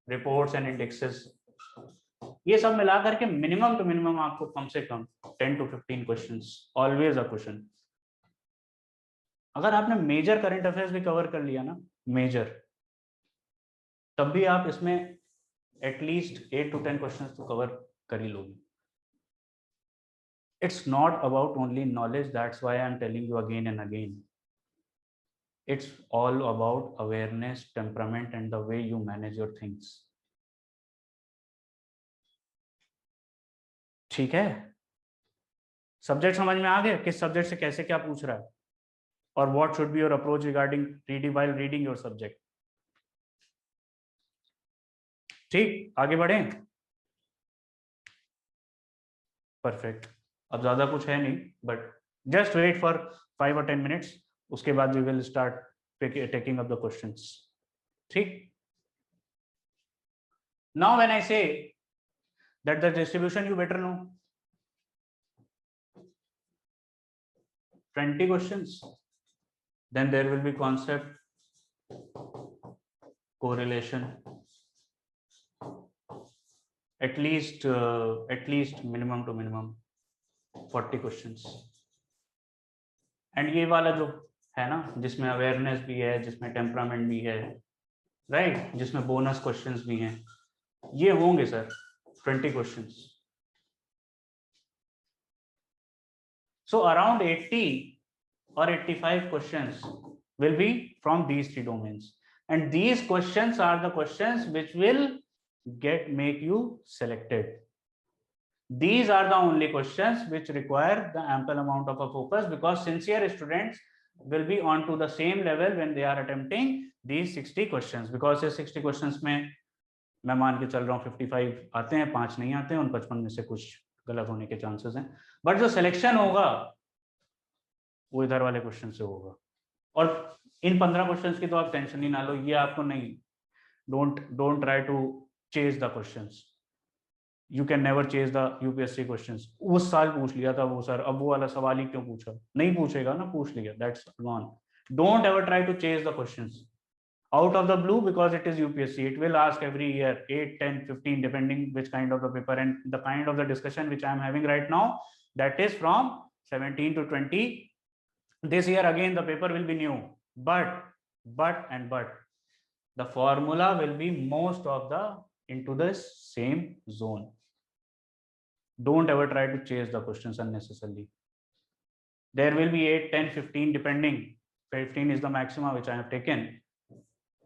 रिपोर्ट्स एंड इंडेक्सेस. ये सब मिला करके मिनिमम टू मिनिमम आपको कम से कम 10 to 15 questions, always a question. अगर आपने मेजर करंट अफेयर्स भी कवर कर लिया ना, मेजर, तब भी आप इसमें एटलीस्ट 8 to 10 क्वेश्चंस तो कवर कर ही लोगे. It's not about only knowledge, that's why I'm telling you again and again. It's all about awareness, temperament, and the way you manage your things. ठीक है, सब्जेक्ट समझ में आ गए, किस सब्जेक्ट से कैसे क्या पूछ रहा है, और what should be your approach regarding reading while reading your subject. ठीक, आगे बढ़ें. परफेक्ट. अब ज्यादा कुछ है नहीं, but just wait for 5 or 10 minutes, उसके बाद we will start taking up the questions. ठीक. Now when I say that the distribution you better know, 20 questions, then there will be concept, correlation, at least minimum to minimum 40 questions. And ये वाला जो है ना, जिसमें awareness भी है, जिसमें टेम्परामेंट भी है, राइट, जिसमें बोनस क्वेश्चंस भी हैं, ये होंगे sir 20 questions. So around 80 or 85 questions will be from these three domains, and these questions are the questions which will make you selected. These are the only questions which require the ample amount of a focus, because sincere students will be on to the same level when they are attempting these 60 questions. Because ये 60 questions में मैं मान के चल रहा हूँ 55 आते हैं, 5 नहीं आते हैं, उन 55 में से कुछ गलत होने के चांसेस हैं, बट जो सिलेक्शन होगा वो इधर वाले क्वेश्चन से होगा. और इन 15 क्वेश्चंस की तो आप टेंशन ही ना लो, ये आपको नहीं, don't try to chase the questions. You can never chase the UPSC questions. उस साल पूछ लिया था वो सर, अब वो वाला सवाल ही क्यों पूछा? नहीं पूछेगा ना, पूछ लिया, that's gone. Don't ever try to chase the questions out of the blue, because it is UPSC. It will ask every year 8, 10, 15 depending which kind of the paper, and the kind of the discussion which I am having right now, that is from 17 to 20. This year again the paper will be new, but the formula will be most of the into the same zone. Don't ever try to chase the questions unnecessarily. There will be 8, 10, 15 depending. 15 is the maximum which I have taken.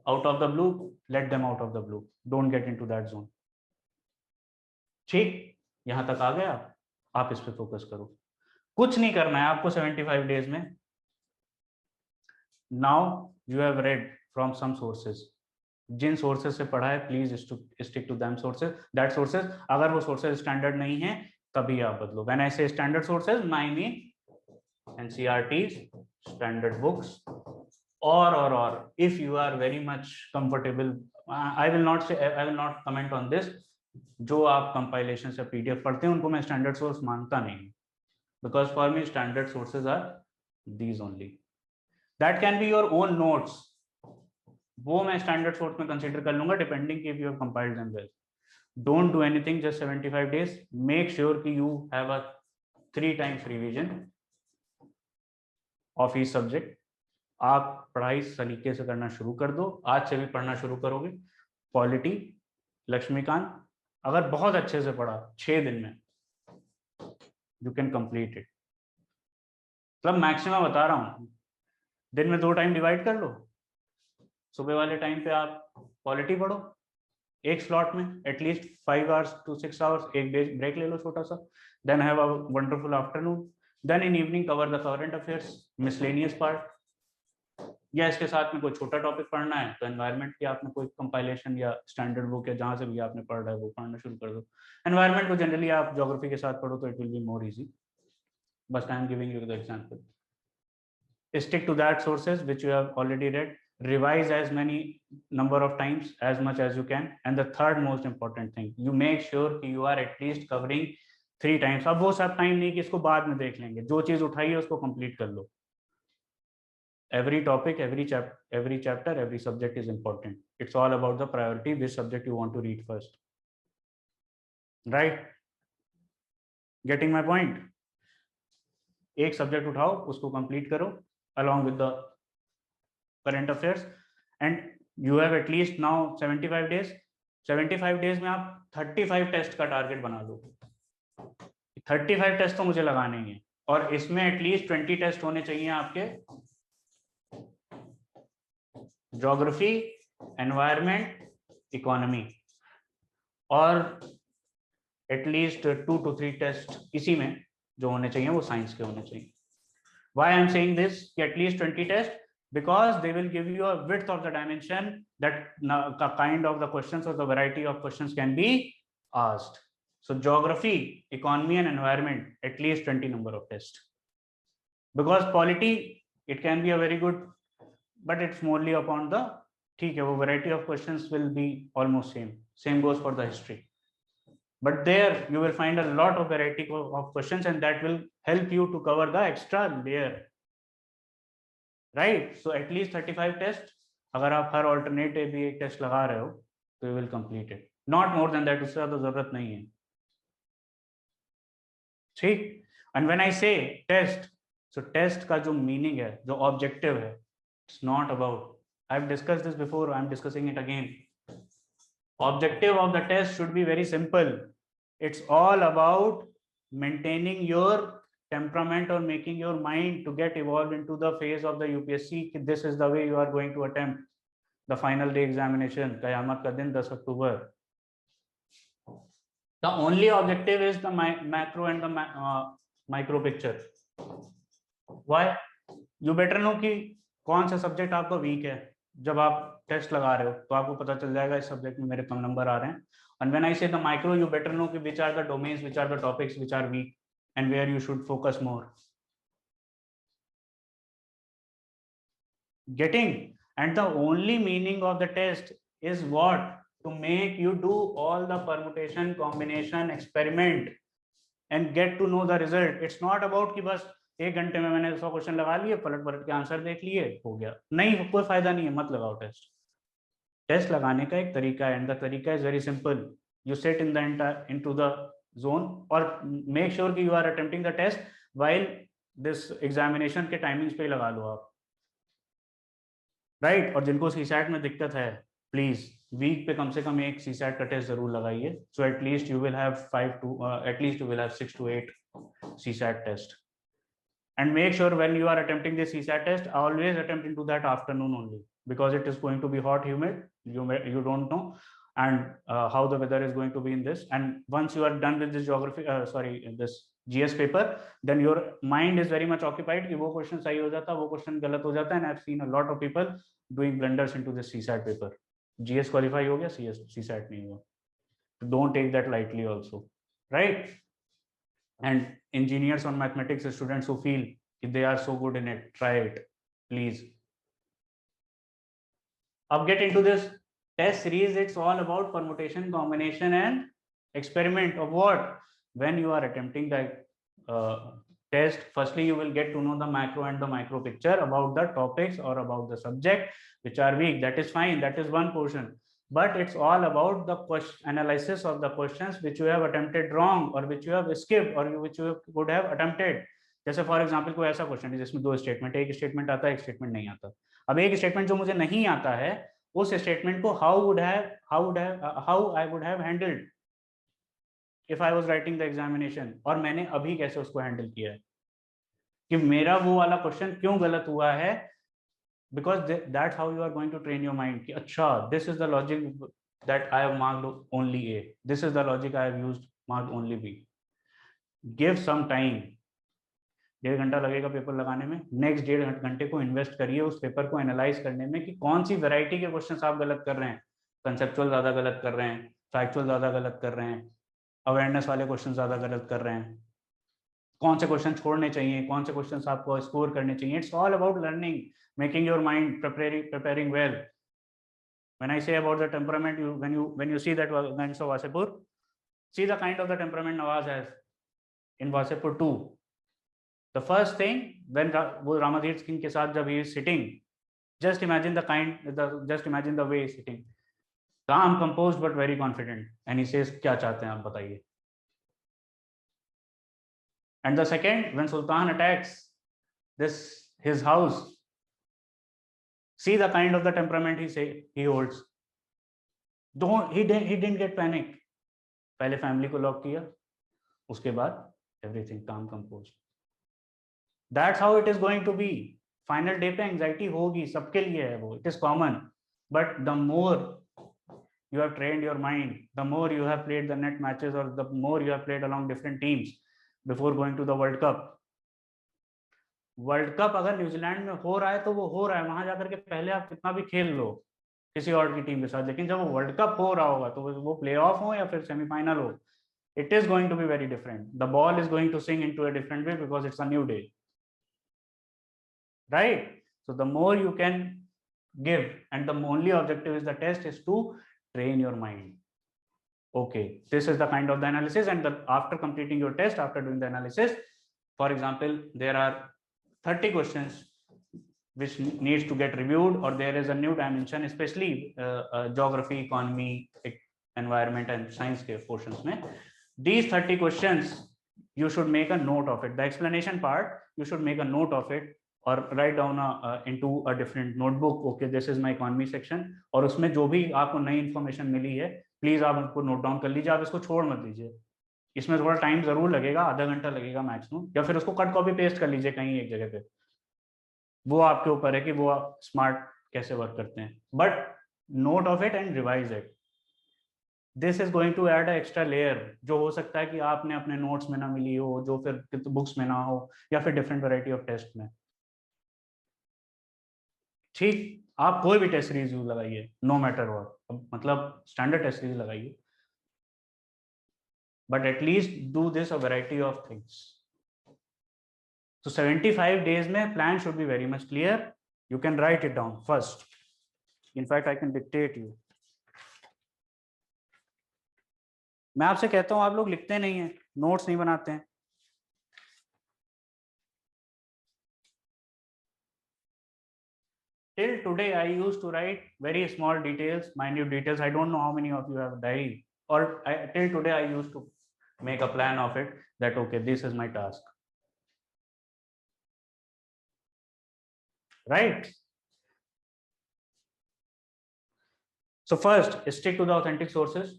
Out of the blue, let them out of the blue. Don't get into that zone. ठीक, यहां तक आ गया, आप इस पे focus करो. कुछ नहीं करना है आपको 75 डेज में. Now you have read from some sources. जिन सोर्सेज से पढ़ा है please stick to them sources, that sources. अगर वो सोर्सेज स्टैंडर्ड नहीं है तभी आप बदलो. व्हेन आई से standard sources, I mean NCERTs, standard books, or if you are very much comfortable, I will not comment on this. जो आप कंपाइलेशन से पीडीएफ पढ़ते हैं उनको मैं स्टैंडर्ड सोर्स मानता नहीं, because for me standard sources are these only. That can be your own notes, वो मैं स्टैंडर्ड सोर्स में कंसीडर कर लूंगा depending if you have compiled them well. Don't do anything just 75 days. Make sure कि you have a 3 times revision of each subject. आप पढ़ाई सलीके से करना शुरू कर दो. आज से भी पढ़ना शुरू करोगे पॉलिटी, लक्ष्मीकांत, अगर बहुत अच्छे से पढ़ा 6 दिन में यू कैन कंप्लीट इट. मतलब मैक्सिमम बता रहा हूं, दिन में 2 टाइम डिवाइड कर लो. सुबह वाले टाइम पे आप पॉलिटी पढ़ो एक स्लॉट में, एटलीस्ट 5 hours to 6 hours, एक ब्रेक ले लो छोटा सा. Then have a wonderful afternoon. Then in evening cover the current affairs, miscellaneous part, या इसके साथ में कोई छोटा टॉपिक पढ़ना है तो एनवायरनमेंट की आपने कोई कंपाइलेशन या स्टैंडर्ड बुक या जहां से भी आपने पढ़ रहा है वो पढ़ना शुरू कर दो. एनवायरनमेंट को जनरली आप ज्योग्राफी के साथ पढ़ो तो it will be more easy. but I am giving you the example. Stick to that sources which you have already read. Revise as many number of times as much as you can. And the third most important thing, you make sure you are at least covering 3 times. अब वो सब time नहीं कि इसको बाद में देख लेंगे, जो चीज उठाई है उसको कंप्लीट कर लो. Every topic, every chapter, every subject is important. It's all about the priority, which subject you want to read first. Right? Getting my point? एक सब्जेक्ट उठाओ, उसको कंप्लीट करो along with the current affairs, and you have at least now 75 days. 75 days में आप 35 test का target बना लो. 35 test तो मुझे लगाने ही है, और इसमें एटलीस्ट 20 टेस्ट होने चाहिए आपके ज्योग्राफी, एनवायरमेंट, इकोनॉमी, और एटलीस्ट 2 to 3 टेस्ट इसी में जो होने चाहिए वो साइंस के होने चाहिए. Why I am saying this, at least 20 tests, because they will give you a width of the dimension that kind of the questions or the variety of questions can be asked. So geography, economy and environment, at least 20 number of tests. Because polity, it can be a very good, but it's morely upon the, ठीक है, वो variety of questions will be almost same. Same goes for the history. But there you will find a lot of variety of questions, and that will help you to cover the extra layer. Right? So at least 35 tests. अगर आप हर alternate day भी एक test लगा रहे हो तो you will complete it. Not more than that, उससे ज़्यादा ज़रूरत नहीं है. ठीक? And when I say test, so test का जो meaning है, जो objective है, it's not about, I've discussed this before, I'm discussing it again. Objective of the test should be very simple. It's all about maintaining your temperament or making your mind to get evolved into the phase of the UPSC. This is the way you are going to attempt the final day examination. Qayamat ka din 10 October. The only objective is the macro and the micro picture. Why? You better know कि कौन सा subject आपका week है. जब आप test लगा रहे हो तो आपको पता चल जाएगा इस सब्जेक्ट में मेरे कम नंबर आ रहे हैं. And when I say the micro, you better know which are the domains, which are the topics which are weak, and where you should focus more. Getting? And the only meaning of the test is what? To make you do all the permutation, combination, experiment, and get to know the result. It's not about कि बस 1 घंटे में मैंने 100 question लगा लिए, पलट के answer देख लिए, हो गया. नहीं, कोई फायदा नहीं है, मत लगाओ टेस्ट. टेस्ट लगाने का एक तरीका है, and the तरीका is very simple. You sit in the into the zone, or make sure कि you are attempting the test while this examination के timings पे लगा लो आप. Right? और जिनको CSAT में दिक्कत है, please वीक पे कम से कम एक CSAT का टेस्ट जरूर लगाइए. So at least you will have 6 to 8 CSAT test. And make sure when you are attempting the CSAT test, always attempt into that afternoon only, because it is going to be hot, humid. You don't know, and how the weather is going to be in this. And once you are done with this this GS paper, then your mind is very much occupied कि वो question सही हो जाता, वो question गलत हो जाता. And I've seen a lot of people doing blunders into this CSAT paper. GS qualify हो गया, CSAT नहीं हुआ. Don't take that lightly also, right? And engineers or mathematics students who feel if they are so good in it, try it, please. Up get into this test series. It's all about permutation, combination, and experiment of what? When you are attempting the test, firstly you will get to know the macro and the micro picture about the topics or about the subject which are weak. That is fine, that is one portion. But it's all about the analysis of the questions which you have attempted wrong, or which you have skipped, or which you would have attempted. जैसे for example कोई ऐसा question है जिसमें 2 statement, एक statement आता है, एक statement नहीं आता. अब एक स्टेटमेंट जो मुझे नहीं आता है, उस स्टेटमेंट को how I would have handled if I was writing the examination, और मैंने अभी कैसे उसको हैंडल किया है, कि मेरा वो वाला क्वेश्चन क्यों गलत हुआ है. Because that's how you are going to train your mind कि अच्छा, this is the logic that I have marked only A, this is the logic I have used marked only B. Give some time. 1.5 घंटा लगेगा paper लगाने में. Next 1.5 घंटे को invest करिए उस पेपर को एनालाइज करने में कि कौन सी वैरायटी के क्वेश्चंस आप गलत कर रहे हैं. कंसेप्चुअल ज्यादा गलत कर रहे हैं, फैक्चुअल ज्यादा गलत कर रहे हैं, अवेयरनेस वाले क्वेश्चन ज्यादा गलत कर रहे हैं. कौन से क्वेश्चन छोड़ने चाहिए, कौन से क्वेश्चन आपको स्कोर करने चाहिए. It's all about learning, making your mind, preparing well. When I say about the temperament, when you see that Gangs of Wasipur, see the kind of the temperament Nawaz has in Wasipur too. The first thing, when वो Ramadhir King के साथ जब he is sitting, just imagine the way he is sitting, calm, composed but very confident, and he says क्या चाहते हैं आप बताइए. And the second, when Sultan attacks his house, see the kind of the temperament he holds. He didn't get panic. पहले family को lock किया, उसके बाद everything calm, composed. That's how it is going to be. Final day पे anxiety होगी, सबके लिए है वो, it is common. But the more you have trained your mind, the more you have played the net matches, or the more you have played along different teams before going to the World Cup. World cup अगर New Zealand में हो रहा है तो वो हो रहा है, वहां जाकर के पहले आप कितना भी खेल लो किसी और की टीम के साथ, लेकिन जब वो वर्ल्ड कप हो रहा होगा तो वो प्ले ऑफ हो या फिर सेमीफाइनल हो, it is going to be very different. The ball is going to sing into a different way because it's a new day, right? So the more you can give, and the only objective is the test is to train your mind. Okay, this is the kind of the analysis, and after completing your test, after doing the analysis, for example, there are 30 questions which needs to get reviewed, or there is a new dimension, especially geography, economy, environment and science के portions में. These 30 questions you should make a note of it. The explanation part you should make a note of it or write down into a different notebook. Okay, this is my economy section, और उसमें जो भी आपको नई information मिली है please आप उनको note down कर लीजिए. आप इसको छोड़ मत दीजिए, इसमें थोड़ा टाइम जरूर लगेगा, आधा घंटा लगेगा मैक्सिमम, या फिर उसको कट कॉपी पेस्ट कर लीजिए कहीं एक जगह पे, वो आपके ऊपर है कि वो आप स्मार्ट कैसे वर्क करते हैं. But note of it and revise it. This is going to add extra layer, जो हो सकता है कि आपने अपने नोट्स में ना मिली हो, जो फिर बुक्स में ना हो, या फिर डिफरेंट वैरायटी ऑफ टेस्ट में. ठीक, आप कोई भी टेस्ट सीरीज यूज लगाइए, नो मैटर व्हाट, मतलब स्टैंडर्ड टेस्ट सीरीज लगाइए, but at least do this a variety of things. So 75 days में plan should be very much clear. You can write it down first. In fact, I can dictate you. मैं आपसे कहता हूँ आप लोग लिखते नहीं हैं, नोट्स नहीं बनाते हैं. Till today, I used to write very small details, minute details. I don't know how many of you have diary. Or till today, I used to make a plan of it that okay, this is my task. Right? So first, stick to the authentic sources,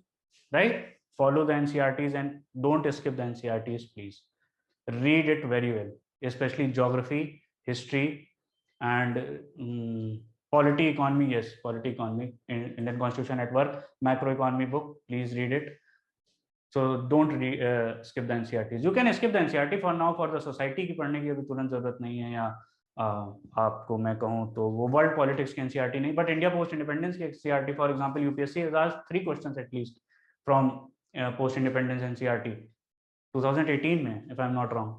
right? Follow the NCERTs and don't skip the NCERTs, please. Read it very well, especially geography, history, and polity economy. Yes, polity economy, Indian Constitution at Work, macroeconomy book, please read it. So don't skip the NCERTs. You can skip the NCERT for now. For the society की पढ़ने की अभी तुरंत जरूरत नहीं है, या आपको मैं कहूँ तो वो वर्ल्ड पॉलिटिक्स की एनसीईआरटी नहीं, बट इंडिया पोस्ट इंडिपेंडेंस की NCERT, for example UPSC has asked 3 questions at least from post independence NCERT 2018 में, if I am not wrong.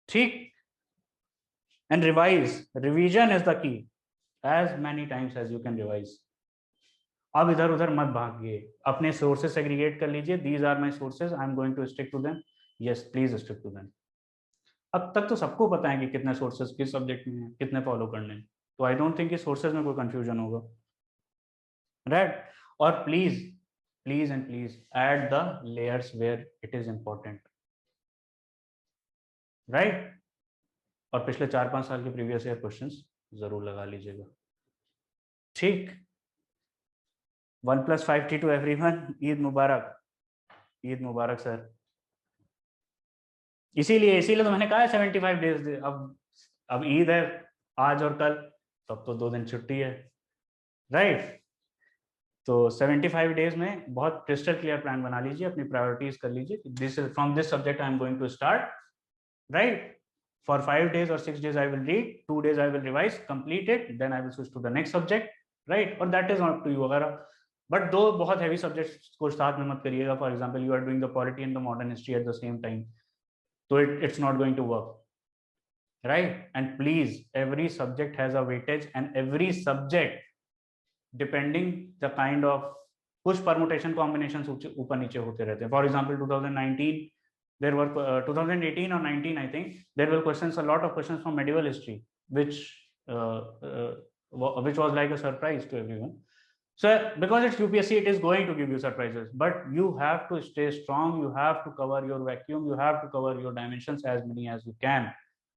ठीक, and revise. Revision is the key. As many times as you can revise. अब इधर उधर मत भागिए, अपने sources segregate कर लीजिए. These are my sources, I am going to stick to them. Yes, please stick to them. अब तक तो सबको पता है कि कितने सोर्सेज किस सब्जेक्ट में हैं, कितने फॉलो करने हैं, तो आई डोंट थिंक कि सोर्सेज में कोई कंफ्यूजन होगा, राइट? और please please and please add the layers where it is important, right? और पिछले 4-5 साल के प्रीवियस ईयर क्वेश्चंस जरूर लगा लीजिएगा. ठीक, 1+5T टू एवरीवन. ईद मुबारक. ईद मुबारक सर. इसीलिए तो मैंने कहा है 75 डेज. अब ईद है आज और कल, तब तो 2 दिन छुट्टी है, राइट? तो 75 डेज में बहुत क्रिस्टल क्लियर प्लान बना लीजिए, अपनी प्रायोरिटीज कर लीजिए. This is from this subject I am going to start, right? For 5 days or 6 days I will read, 2 days I will revise, complete it, then I will switch to the next subject, right? Or that is not to you. अगर but दो बहुत heavy subjects को साथ में मत करिएगा. For example you are doing the polity and the modern history at the same time, तो it's not going to work, right? And please, every subject has a weightage, and every subject, depending the kind of, कुछ permutation combinations ऊपर नीचे होते रहते हैं. For example 2019 there were 2018 or 19 I think there were questions, a lot of questions from medieval history, which uh, uh, which was like a surprise to everyone. So because it's UPSC, it is going to give you surprises, but you have to stay strong. You have to cover your vacuum. You have to cover your dimensions as many as you can,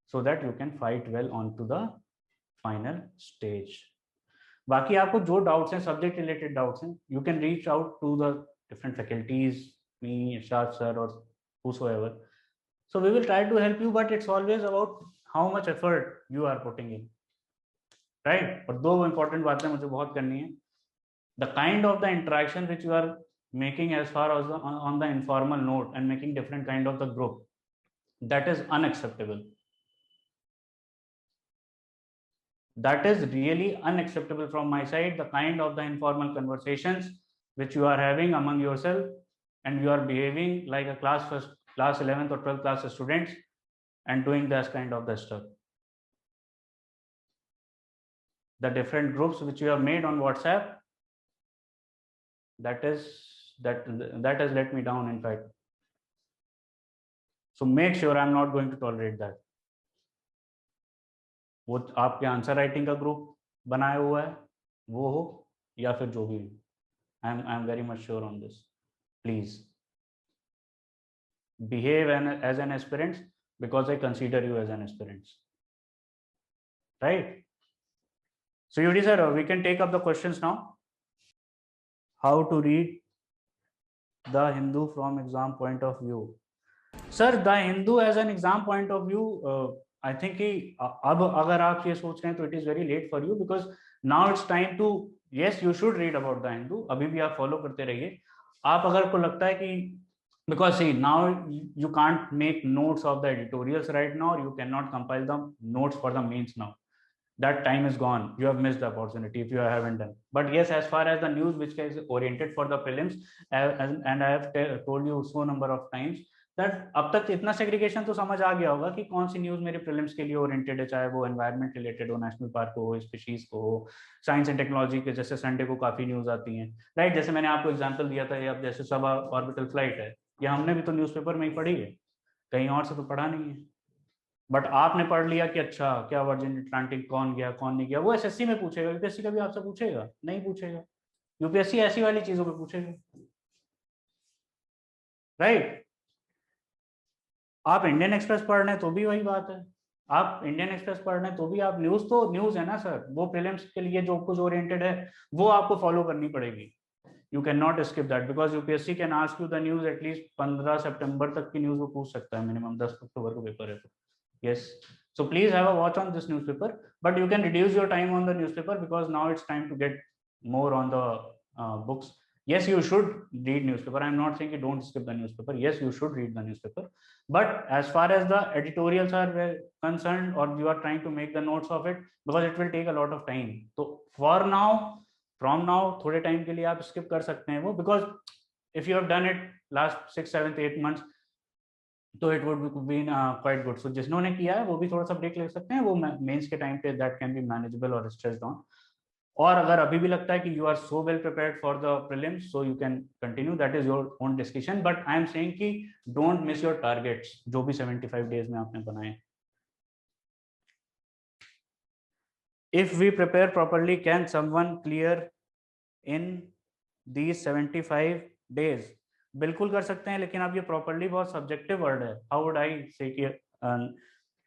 so that you can fight well onto the final stage. बाकी आपको जो doubts हैं, subject related doubts हैं, you can reach out to the different faculties, me, Irshad sir, or whosoever. So we will try to help you, but it's always about how much effort you are putting in, right? और दो important बातें मुझे बहुत करनी है. The kind of the interaction which you are making as far as on the informal note and making different kind of the group, that is unacceptable. That is really unacceptable from my side. The kind of the informal conversations which you are having among yourself, and you are behaving like a class 11th or 12th class students and doing this kind of the stuff. The different groups which you have made on WhatsApp, that has let me down, in fact. So make sure I'm not going to tolerate that. वो आपके answer writing का group बनाया हुआ है वो हो, या फिर जो भी, I am very much sure on this. Please behave as an aspirant, because I consider you as an aspirant, right? So Yudi sir, we can take up the questions now. How to read the Hindu from exam point of view? Sir, the Hindu as an exam point of view, I think कि अब अगर आप ये सोच रहे हैं तो it is very late for you, because now it's time to, yes you should read about the Hindu. अभी भी आप follow करते रहिए. आप अगर को लगता है कि, because see now you can't make notes of the editorials right now, you cannot compile the notes for the mains now. That time is gone. You have missed the opportunity if you haven't done. But yes, as far as the news which is oriented for the prelims, and I have told you so number of times that अब तक इतना segregation तो समझ आ गया होगा कि कौन सी news मेरे प्रीलिम्स के लिए ओरिएंटेड है, चाहे वो एनवायरमेंट रिलेटेड हो, नेशनल पार्क हो, स्पीशीज को हो, साइंस एंड टेक्नोलॉजी के, जैसे संडे को काफी न्यूज आती हैं, राइट? जैसे मैंने आपको एग्जांपल दिया था, अब जैसे सब ऑर्बिटल फ्लाइट है, ये हमने भी तो न्यूज़पेपर में ही पढ़ी है, कहीं और से तो पढ़ा नहीं है. बट आपने पढ़ लिया कि अच्छा क्या वर्जिन अटलांटिक कौन गया कौन नहीं गया, वो एसएससी में पूछेगा, यूपीएससी का भी आपसे पूछेगा? नहीं पूछेगा. यूपीएससी ऐसी वाली चीजों पे पूछेगा, राइट? आप इंडियन एक्सप्रेस पढ़ रहे हैं तो भी वही बात है. आप इंडियन एक्सप्रेस पढ़ रहे हैं तो भी आप न्यूज, तो न्यूज है ना सर, वो प्रीलिम्स के लिए जो कुछ ओरिएंटेड है वो आपको फॉलो करनी पड़ेगी. You can not skip that, because UPSC can ask you the news at least 15 सितंबर तक की न्यूज वो पूछ सकता है मिनिमम. 10 अक्टूबर को पेपर है तो yes, so please have a watch on this newspaper, but you can reduce your time on the newspaper because now it's time to get more on the books. Yes, you should read newspaper. I'm not saying you don't skip the newspaper. Yes, you should read the newspaper, but as far as the editorials are concerned, or you are trying to make the notes of it, because it will take a lot of time, so for now, from now थोड़े time के लिए आप skip कर सकते हैं वो, because if you have done it last 6, 7, 8 months, तो it would be quite good. So जिन्होंने किया है वो भी थोड़ा सा ब्रेक ले सकते हैं, वो मेंस के टाइम पे दैट कैन बी मैनेजेबल और स्ट्रेस्ड ऑन. और अगर अभी भी लगता है कि you are so well prepared for the prelims, so you can continue, that is your own discussion, but I am saying कि डोंट मिस योर टारगेट्स जो भी 75 डेज में आपने बनाए. If we prepare properly, can someone clear in these 75 days? बिल्कुल कर सकते हैं, लेकिन अब ये प्रॉपरली बहुत सब्जेक्टिव वर्ड है. हाउ वुड आई से कि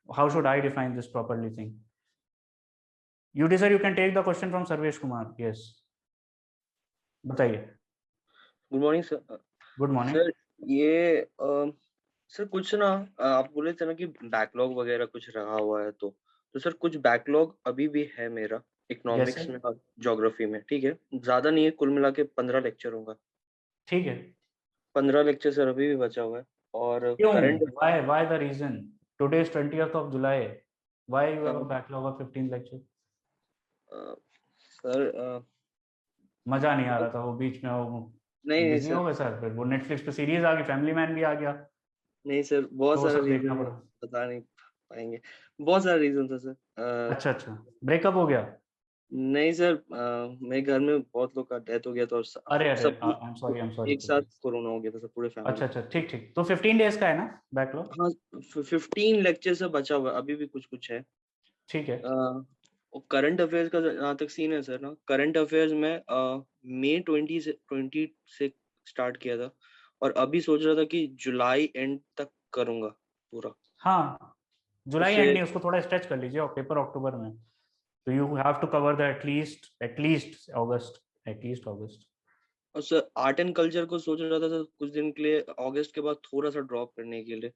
how should I define this properly thing? UD sir, you can take the question from Sarvesh Kumar. Yes, बताइए. Good morning sir. Good morning sir, ये सर कुछ ना आप बोले थे ना कि बैकलॉग वगैरह कुछ रहा हुआ है, तो सर कुछ बैकलॉग अभी भी है मेरा इकोनॉमिक्स में और ज्योग्राफी में. ठीक है, ज्यादा नहीं है, कुल मिला के 15 लेक्चर होगा. ठीक है, 15 लेक्चर सर अभी भी बचा हुआ है. और क्यों? Current why the reason? Today is 20th of July. Why you have a backlog of 15 lecture? Sir मजा नहीं आ रहा था वो, बीच में वो नहीं नहीं बिजी सर, हो गए सर, फिर वो नेटफ्लिक्स पे सीरीज आ गई, फैमिली मैन भी आ गया, नहीं सर, बहुत तो वो सारा सब देखना रीजन है, पड़ा। बता नहीं पाएंगे, बहुत सारा रीजन था सर। अच्छा अच्छा, ब्रेकअप हो गया? नहीं सर, मेरे घर में बहुत लोग का डेथ हो गया था, और अरे अरे, सब I am sorry, I am sorry एक टू साथ हियर। कोरोना हो गया था, सब पूरे फैमिली अच्छा को। अच्छा, ठीक ठीक, तो 15 डेज का है ना बैकलॉग? हाँ, 15 लेक्चर से बचा हुआ है, अभी भी कुछ कुछ है। ठीक है। करंट अफेयर्स का जहाँ तक सीन है सर ना, करंट अफेयर्स में मई 20 से स्टार्ट किया था, और अभी सोच रहा था कि जुलाई एंड तक करूंगा पूरा। हाँ, जुलाई उससे एंड नहीं, उसको थोड़ा स्ट्रेच कर लीजिए, और पेपर अक्टूबर में, तो you have to cover the at least अगस्त, एटलीस्ट अगस्त। और सर आर्ट एंड कल्चर को सोच रहा था सर कुछ दिन के लिए, अगस्त के बाद थोड़ा सा ड्रॉप करने के लिए।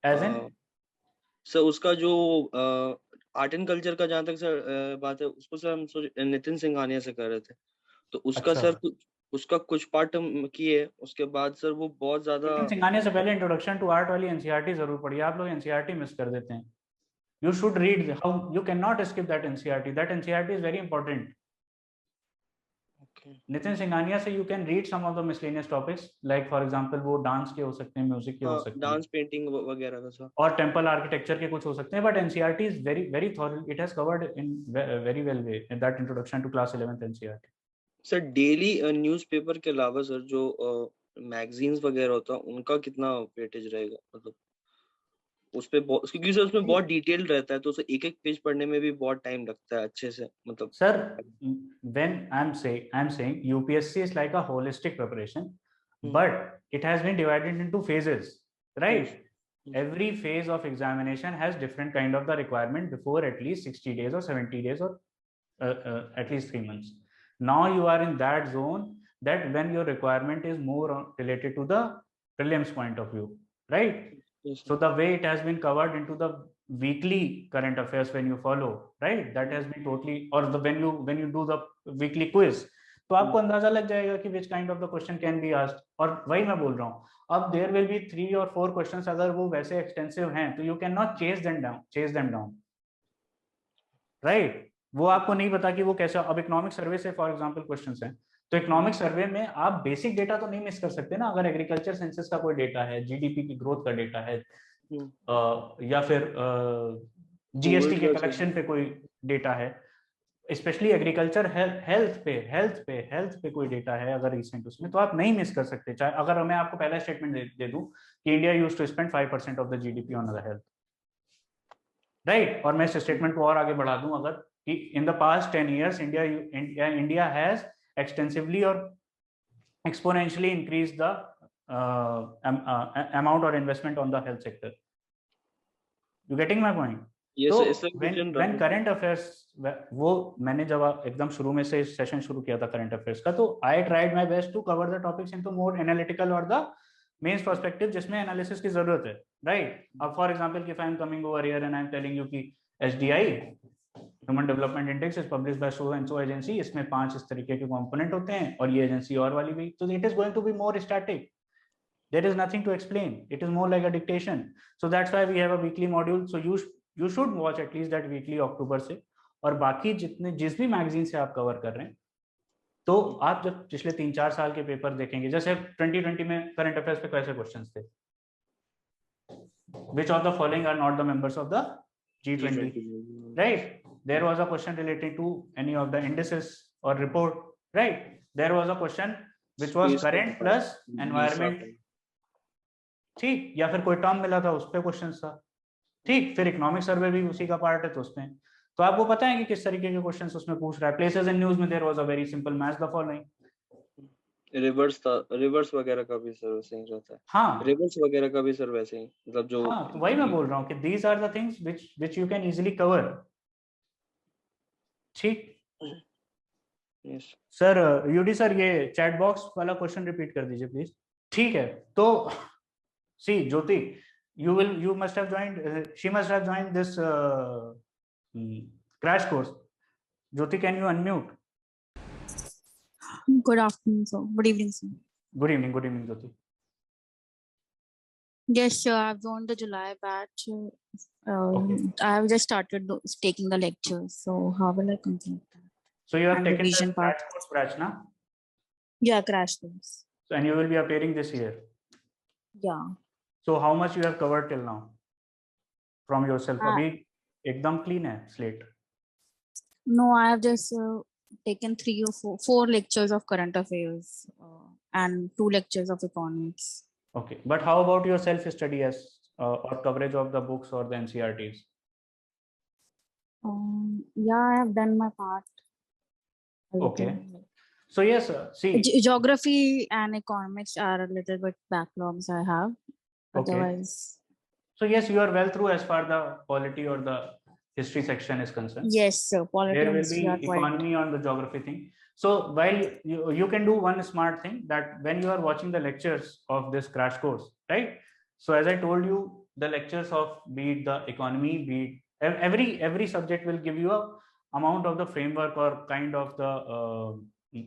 As an? अ, सर उसका जो आर्ट एंड कल्चर का जहाँ तक सर बात है, उसको सर हम सोच नितिन सिंघानिया से कर रहे थे, तो उसका अच्छा, सर उसका कुछ पार्ट हम किए, उसके बाद सर वो बहुत ज्यादा। नितिन सिंघानिया से पहले इंट्रोडक्शन टू आर्ट वाली एनसीईआरटी जरूर पढ़िए, आप लोग एनसीईआरटी मिस कर देते हैं। You should read, how you cannot skip that NCERT. That NCERT is very important. Okay. Nitin Singhania से you can read some of the miscellaneous topics, like for example वो डांस के हो सकते हैं, म्यूजिक के हो हाँ, सकते हैं, डांस पेंटिंग वगैरह का सर। और टेम्पल आर्किटेक्चर के कुछ हो सकते हैं, but NCERT is very very thorough, it has covered in very well way in that introduction to class 11th NCERT. Sir daily newspaper के अलावा सर जो मैगजीन्स वगैरह होता है, उनका कितना वेटेज रहेगा, मतलब उस पे क्योंकि सर उसमें बहुत डिटेल रहता है, तो उसे एक एक पेज पढ़ने में भी बहुत टाइम लगता है अच्छे से, मतलब। Sir, when I'm saying UPSC is like a holistic preparation, hmm. but it has been divided into phases, yes. right? Every phase of examination has different kind of the requirement before at least 60 days or 70 days or at least 3 months. Now you are in that zone that when your requirement is more related to the prelims point of view, right? Yes So sir. the way it has been covered into the weekly current affairs when you follow, right? That has been totally, or the when you do the weekly quiz, तो आपको अंदाजा लग जाएगा कि which kind of the question can be asked. और वही मैं बोल रहा हूँ, अब there will be 3 or 4 questions, अगर वो वैसे extensive हैं तो you cannot chase them down, right? वो आपको नहीं पता कि वो कैसा, अब इकोनॉमिक सर्वे से फॉर एग्जांपल क्वेश्चंस हैं, तो इकोनॉमिक सर्वे में आप बेसिक डेटा तो नहीं मिस कर सकते ना, अगर एग्रीकल्चर सेंसस का कोई डेटा है, जीडीपी की ग्रोथ का डेटा है, या फिर जीएसटी कोविड के का सर। कलेक्शन पे कोई डेटा है, स्पेशली एग्रीकल्चर हेल्थ पे कोई डेटा है अगर रिसेंट उसमें, तो आप नहीं मिस कर सकते। चाहे अगर मैं आपको पहला स्टेटमेंट दे दूं कि India use to spend 5% of the GDP on the health, right? और मैं इस स्टेटमेंट को और आगे बढ़ा दूं अगर, कि in the past 10 years India has extensively और exponentially increase the amount or investment on the health sector. You getting my point? Yes तो सर, इससे when current affairs, वो मैंने जब एकदम शुरू में से सेशन शुरू किया था करंट अफेयर्स का, तो I tried my best to cover the topics into more analytical और द मेंस पर्सपेक्टिव, जिसमें एनालिसिस की जरूरत है, राइट? अब for example if I am coming over here and I am telling you कि SDI, human development index, is publish by so and so agency, इसमें 5 इस तरीके के कंपोनेंट होते हैं, और ये एजेंसी और वाली भी, तो it is going to be more static, there is nothing to explain, it is more like a dictation. So that's why we have a weekly module, so you should watch at least that weekly अक्टूबर से, और बाकी जिस भी magazine से आप cover कर रहे हैं, तो आप जब पिछले 3-4 साल के पेपर देखेंगे, जैसे 2020 में करंट अफेयर्स पे कैसे क्वेश्चंस थे, which of the following are not the members of the G20, right? There was a question related to any of the indices or report, right? There was a question which was current plus environment, ठीक, या फिर कोई term मिला था उस पे question था, ठीक, फिर इकोनॉमिक सर्वे भी उसी का पार्ट है, तो उसमें तो आपको पता है कि किस तरीके के क्वेश्चंस उसमें पूछ रहा है। प्लेसेस इन न्यूज में there was a very simple match the following, rivers था, रिवर्स वगैरह का भी सर वैसे ही रहता है। हाँ रिवर्स वगैरह का भी सर वैसे ही, मतलब जो हाँ, तो वही मैं बोल रहा हूँ कि these are the things which you can easily cover, ठीक। यस। सर यूडी सर, ये चैट बॉक्स वाला क्वेश्चन रिपीट कर दीजिए प्लीज। ठीक है, तो सी ज्योति, you must have joined, she must have joined this crash course. Jyoti, can you unmute? Good afternoon, sir. Good evening, sir. Good evening Jyoti. Yes, sir. I've joined the July batch. Okay. I have just started taking the lectures. So how will I complete that? So you have and taken the revision part. crash course batch, na? Yeah, crash course. So, and you will be appearing this year. Yeah. So how much you have covered till now from yourself? Uh, अभी एकदम clean है slate. No, I have just taken 3 or 4 lectures of current affairs and 2 lectures of economics. Okay, but how about your self-study as or coverage of the books or the NCRTs? Yeah, I have done my part. Okay. Everything. So yes, see. Geography and economics are a little bit backlogs I have. Okay. Otherwise. So yes, you are well through as far the polity or the history section is concerned. Yes, sir. Polity There and will history be are quite. economy on the geography thing. So while you can do one smart thing, that when you are watching the lectures of this crash course, right? So as I told you, the lectures of be it the economy, be it every subject will give you a amount of the framework or kind of the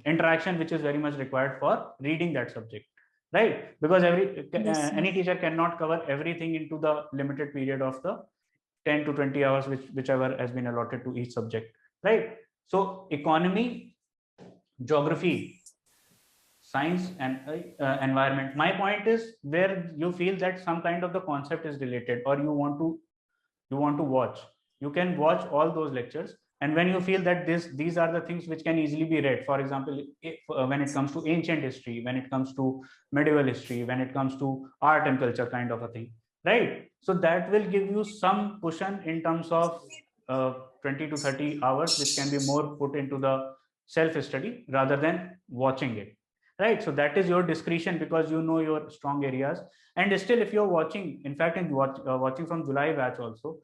interaction which is very much required for reading that subject, right? Because Yes, any teacher cannot cover everything into the limited period of the 10 to 20 hours, whichever has been allotted to each subject, right? So economy, geography, science, and environment. My point is where you feel that some kind of the concept is related, or you want to watch. You can watch all those lectures, and when you feel that these are the things which can easily be read. For example, when it comes to ancient history, when it comes to medieval history, when it comes to art and culture kind of a thing, right? So that will give you some cushion in terms of 20 to 30 hours, which can be more put into the self-study rather than watching it, right? So that is your discretion because you know your strong areas. And still, if you're watching, in fact, watching from July batch also,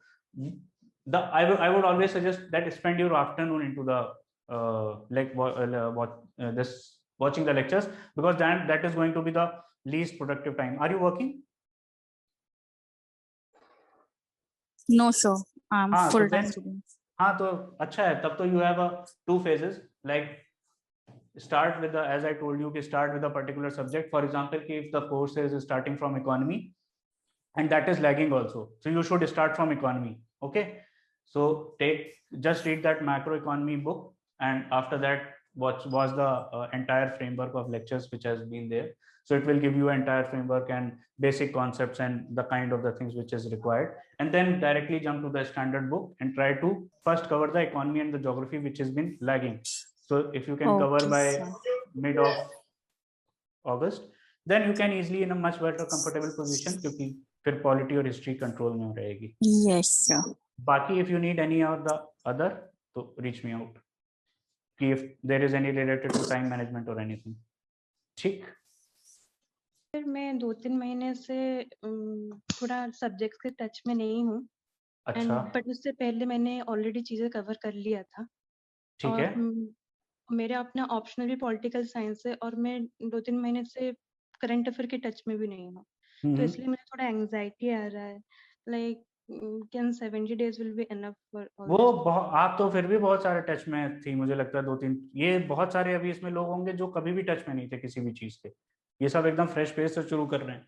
I would always suggest that spend your afternoon into the this watching the lectures, because that is going to be the least productive time. Are you working? No, sir. I'm हाँ, full-time student. हाँ, तो अच्छा है. तब तो you have a 2 phases, like start with the, as I told you, start with a particular subject. For example, if the course is starting from economy and that is lagging also, so you should start from economy. Okay, so just read that macroeconomy book, and after that watch the entire framework of lectures which has been there. So it will give you entire framework and basic concepts and the kind of the things which is required, and then directly jump to the standard book and try to first cover the economy and the geography which has been lagging. So if you can cover by mid of August, then you can easily in a much better comfortable position, क्योंकि फिर polity और history control में रहेगी. Yes, sir. बाकी if you need any of the other, तो reach me out. If there is any related to time management or anything. ठीक. फिर मैं 2-3 महीने से थोड़ा सब्जेक्ट्स के टच में नहीं हूँ. अच्छा. बट उससे पहले मैंने ऑलरेडी चीजें कवर कर लिया था. ठीक है. मेरा अपना ऑप्शनल भी पॉलिटिकल साइंस है और मैं 2-3 महीने से करंट अफेयर के टच में भी नहीं हूँ. तो इसलिए मुझे थोड़ा एंजाइटी आ रहा है. Like can 70 days will be enough for वो आप तो फिर भी बहुत सारे टच में थी, मुझे लगता है 2-3. ये बहुत सारे अभी इसमें लोग होंगे जो कभी भी टच में नहीं थे किसी भी चीज के. ये सब एकदम फ्रेश पेज से शुरू कर रहे हैं,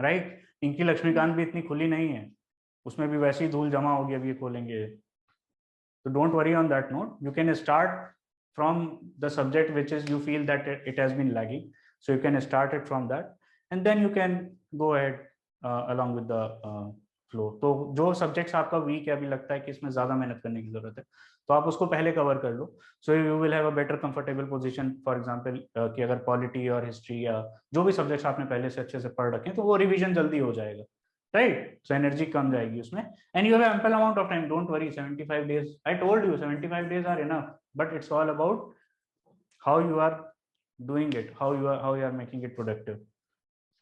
राइट? इनकी लक्ष्मीकांत भी इतनी खुली नहीं है, उसमें भी वैसी धूल जमा होगी अभी ये खोलेंगे. तो don't worry on that note. You can start from the subject which is you feel that it has been lagging, so you can start it from that and then you can go ahead along with the flow. तो जो subjects आपका week है, अभी लगता है कि इसमें ज्यादा मेहनत करने की जरूरत है, तो आप उसको पहले कवर कर लो. So you will have a better comfortable position. For example कि अगर पॉलिटी और हिस्ट्री या जो भी सब्जेक्ट्स आपने पहले से अच्छे से पढ़ रखे हैं, तो वो रिवीजन जल्दी हो जाएगा, राइट? सो एनर्जी कम जाएगी उसमें, and you have ample amount of time. Don't worry, 75 days, I told you 75 days are enough, but it's all about how you are doing it, how you are making it productive.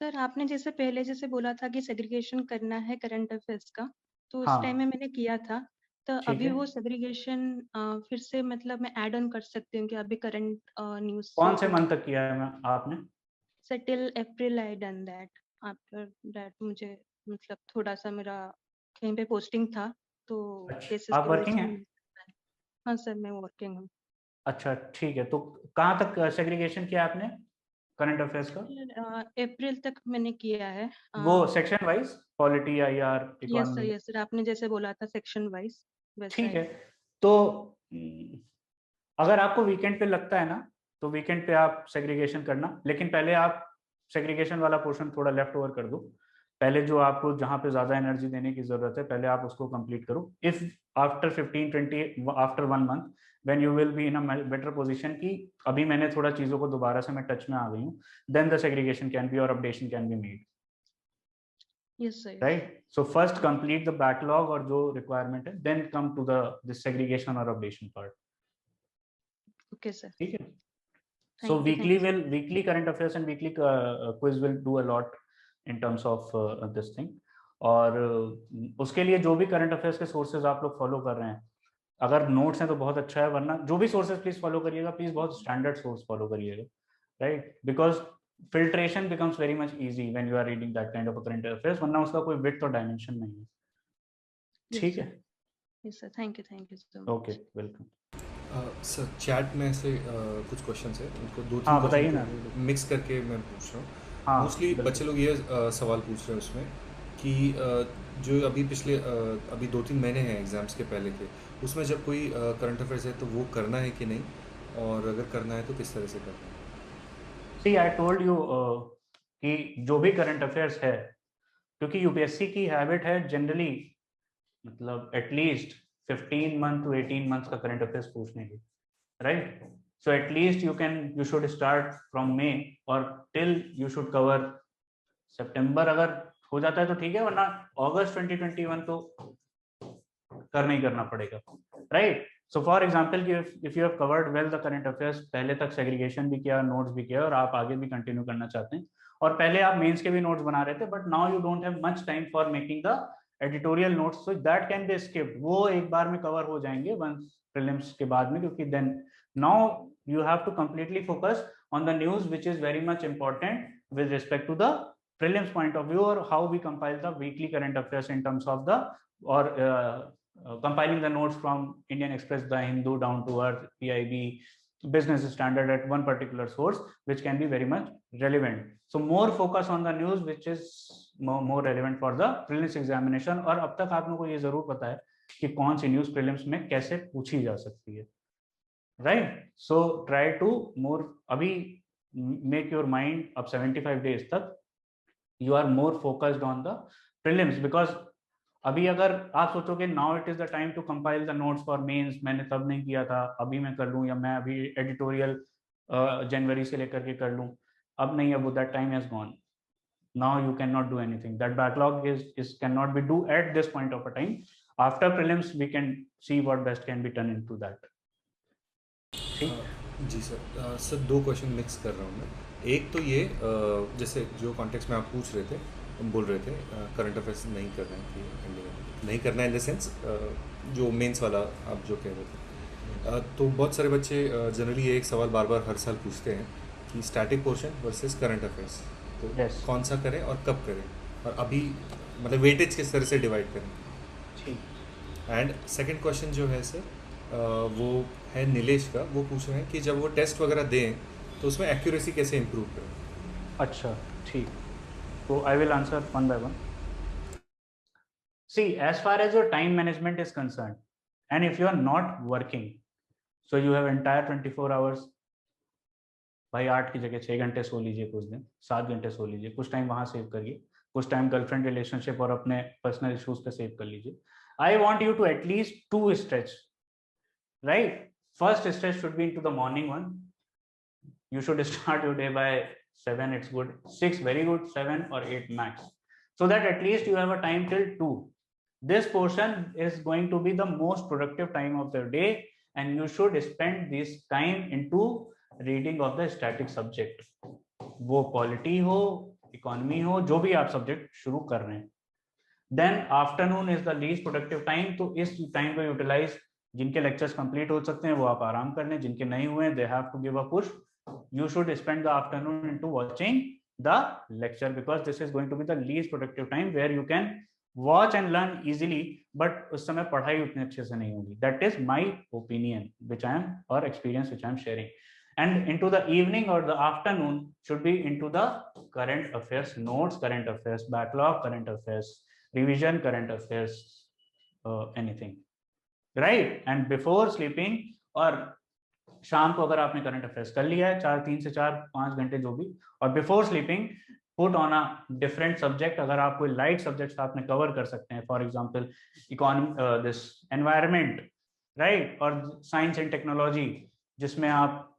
Sir, आपने जैसे बोला था कि segregation करना है current affairs का, तो उस हाँ. टाइम में मैंने किया था. तो अभी वो सेग्रीगेशन फिर से मतलब मैं ऐड ऑन कर सकती हूँ कि अभी करंट न्यूज़ कौन से मंथ तक किया है आपने? Sir till April I done that. After that मुझे मतलब थोड़ा सा मेरा कहीं पे पोस्टिंग था, तो केसेस आप वर्किंग हैं? हाँ सर, मैं वर्किंग हूँ. अच्छा, ठीक है. तो कहाँ तक सेग्रीगेशन किया आपने करंट अफेयर्स का? अप्रैल तक मैंने किया है. वो section wise, polity, IR, economy? Yes sir, आपने जैसे बोला था सेक्शन वाइज वैसा ठीक है. है. तो अगर आपको वीकेंड पे लगता है ना तो वीकेंड पे आप सेग्रीगेशन करना, लेकिन पहले आप सेग्रीगेशन वाला पोर्शन थोड़ा लेफ्ट ओवर कर दो। पहले जो आपको जहां पे ज्यादा एनर्जी देने की जरूरत है पहले आप उसको कंप्लीट करो। If after 15-20 after 1 month when you will be in a better position कि अभी मैंने थोड़ा चीजों को दोबारा से मैं टच में आ गई हूँ, then the segregation can be और updation can be made, Yes, sir. Yes. Right. So first complete the backlog और जो रिक्वायरमेंट है, then come to the this segregation और अपडेशन पार्ट। Okay, sir. ठीक है। So Thank you. weekly Thank you. weekly current affairs and weekly quiz will do a lot in terms of this thing. और उसके लिए जो भी current affairs के sources आप लोग फॉलो कर रहे हैं, अगर नोट्स हैं तो बहुत अच्छा है, वरना जो भी सोर्सेज प्लीज फॉलो करिएगा, प्लीज बहुत स्टैंडर्ड सोर्स फॉलो करिएगा, right, because filtration becomes very much easy when you are reading that kind of current affairs, वरना उसका कोई विड्थ और डायमेंशन नहीं है। Yes, ठीक sir. है, Yes, sir. Thank you. Thank you so much. Okay, welcome. Sir chat में से कुछ क्वेश्चन है, उनको दो हाँ, तीन बताइए क्वेश्चन ना। मिक्स करके मैं पूछ रहा हूँ। हाँ, मोस्टली बिल्कुल। बच्चे लोग ये सवाल पूछ रहे हैं उसमें कि जो अभी पिछले अभी 2-3 महीने हैं एग्ज़ाम्स के पहले के, उसमें जब कोई करंट अफेयर्स है तो वो करना है कि नहीं, और अगर करना है तो किस तरह से करना है। सी आई टोल्ड यू कि जो भी करंट अफेयर्स है, क्योंकि यूपीएससी की हैबिट है जनरली मतलब एटलीस्ट 15 मंथ टू 18 मंथ्स का करंट अफेयर्स पूछने की, right. So at least you should start from May और टिल यू शुड कवर सितंबर, अगर हो जाता है तो ठीक है, वरना अगस्त 2021 तो करना ही करना पड़ेगा, right. So for example if you have covered well the current affairs, पहले तक सेग्रीगेशन भी किया, नोट्स भी किया, और आप आगे भी कंटिन्यू करना चाहते हैं, और पहले आप मेंस के भी नोट्स बना रहे थे, but now you don't have much time for making the editorial notes, so that can B skipped, वो एक बार में कवर हो जाएंगे वंस प्रीलिम्स के बाद में, क्योंकि then now you have to completely focus on the news which is very much important with respect to the prelims point of view, or how we compile the weekly current affairs in terms of the or compiling the notes from Indian Express, The Hindu, Down to Earth, PIB, Business Standard at one particular source, which can be very much relevant. So more focus on the news which is more relevant for the prelims examination. और अब तक आप लोगों को ये जरूर पता है कि कौन सी न्यूज प्रीलिम्स में कैसे पूछी जा सकती है, right? So try to more abhi make your mind up 75 days tak you are more focused on the prelims, because अभी अगर आप सोचोगे now it is the time to compile the notes for mains, मैंने तब नहीं किया था, अभी मैं कर लूँ, या मैं अभी एडिटोरियल जनवरी से लेकर के कर लूँ, अब नहीं, अब that time has gone. Now you cannot do anything. That backlog is cannot be do at this point of a time. After prelims we can see what best can be done into that. जी sir. Sir दो question mix कर रहा हूँ मैं। एक तो ये जैसे जो कॉन्टेक्स्ट में आप पूछ रहे थे, बोल रहे थे करंट अफेयर्स नहीं करना है कि नहीं करना है, इन द सेंस जो मेंस वाला आप जो कह रहे थे, तो बहुत सारे बच्चे जनरली ये एक सवाल बार बार हर साल पूछते हैं कि static portion versus current affairs, तो कौन सा करें और कब करें, और अभी मतलब वेटेज किस तरह से डिवाइड करें। एंड सेकंड क्वेश्चन जो है सर वो है नीलेश का, वो पूछ रहे हैं कि जब वो टेस्ट वगैरह दें तो उसमें एक्यूरेसी कैसे इम्प्रूव करें। अच्छा, ठीक, तो I will answer one by one. See, as far as your time management is concern, and if you are not working, so you have entire 24 hours, भाई 8 की जगह 6 घंटे सो लीजिए, कुछ दिन 7 घंटे सो लीजिए, कुछ टाइम वहां सेव करिए, कुछ टाइम गर्लफ्रेंड रिलेशनशिप और अपने पर्सनल इश्यूज पे सेव कर लीजिए। I want you to at least 2 stretch, right? First stretch should be into the morning one. You should start your day by 7, it's good, 6 very good, 7 or 8 max, so that at least you have a time till 2. This portion is going to be the most productive time of the day, and you should spend this time into reading of the static subject, वो polity हो, economy हो, जो भी आप subject शुरू कर रहे हैं। Then afternoon is the least productive time, तो इस टाइम को यूटिलाइज, जिनके लेक्चर्स कंप्लीट हो सकते हैं वो आप आराम कर लें, जिनके नहीं हुए they have to give a push, you should spend the afternoon into watching the lecture, because this is going to be the least productive time where you can watch and learn easily, but उस समय पढ़ाई उतने अच्छे से नहीं होगी। That is my opinion which I am, or experience which I am sharing. And into the evening or the afternoon should be into the current affairs notes, current affairs backlog, current affairs revision, current affairs anything, right? And before sleeping or शाम को अगर आपने current affairs कर लिया है 3 से 4-5 घंटे जो भी, और before sleeping put on a different subject, अगर आप कोई लाइट सब्जेक्ट्स आपने कवर कर सकते हैं, for example economy, this environment, right, और साइंस एंड टेक्नोलॉजी, जिसमें आप,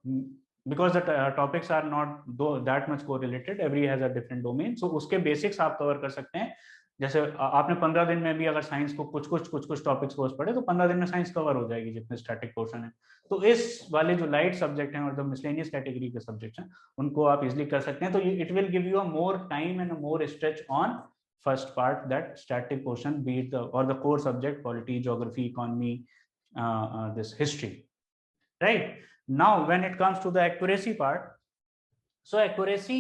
because the topics are not that much correlated, every has a different domain, so उसके बेसिक्स आप कवर कर सकते हैं। जैसे आपने 15 दिन में भी अगर साइंस को कुछ टॉपिक्स कोर्स पढ़े तो 15 दिन में साइंस कवर हो जाएगी जितने स्टैटिक पोर्शन है। तो इस वाले जो लाइट सब्जेक्ट हैं और जो मिसलेनियस कैटेगरी के सब्जेक्ट हैं उनको आप इजिली कर सकते हैं। तो it will give you a more time and a more stretch on first part, that static portion, be it और the core subject polity, geography, economy, this history, right. Now when it comes to the accuracy part, so accuracy,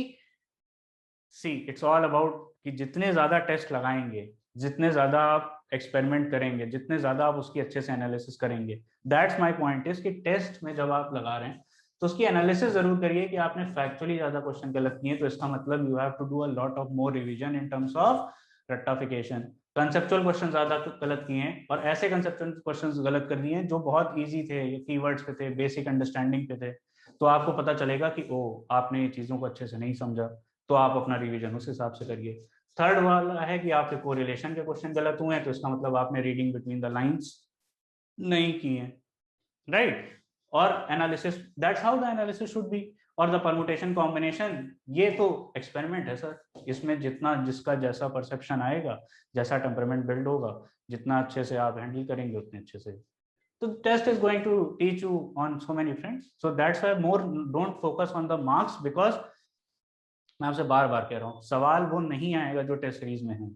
see it's all about कि जितने ज्यादा test लगाएंगे, जितने ज्यादा आप experiment करेंगे, जितने ज्यादा आप उसकी अच्छे से एनालिसिस करेंगे, दैट्स माय पॉइंट इज कि टेस्ट में जब आप लगा रहे हैं तो उसकी एनालिसिस जरूर करिए कि आपने फैक्चुअली ज्यादा क्वेश्चन गलत किए, तो इसका मतलब you have to do a lot of more revision in terms of rectification. Conceptual question ज्यादा गलत किए हैं, और ऐसे कंसेप्चुअल क्वेश्चन गलत कर दिए हैं जो बहुत ईजी थे, कीवर्ड्स पे थे, बेसिक अंडरस्टैंडिंग पे थे, तो आपको पता चलेगा कि ओ आपने ये चीजों को अच्छे से नहीं समझा, तो आप अपना रिवीजन उस हिसाब से करिए। थर्ड वाला है कि आपके कोरिलेशन के क्वेश्चन गलत हुए हैं, तो इसका मतलब आपने रीडिंग बिटवीन द लाइंस नहीं की है, राइट। और analysis, that's how the analysis should be. और द परमुटेशन कॉम्बिनेशन, ये तो एक्सपेरिमेंट है सर, इसमें जितना जिसका जैसा परसेप्शन आएगा, जैसा टेम्परामेंट बिल्ड होगा, जितना अच्छे से आप हैंडल करेंगे उतने अच्छे से, तो test is going to teach you on so many fronts. So that's why more don't focus on the marks, because मैं आपसे बार बार कह रहा हूं, सवाल वो नहीं आएगा जो टेस्ट सीरीज में है,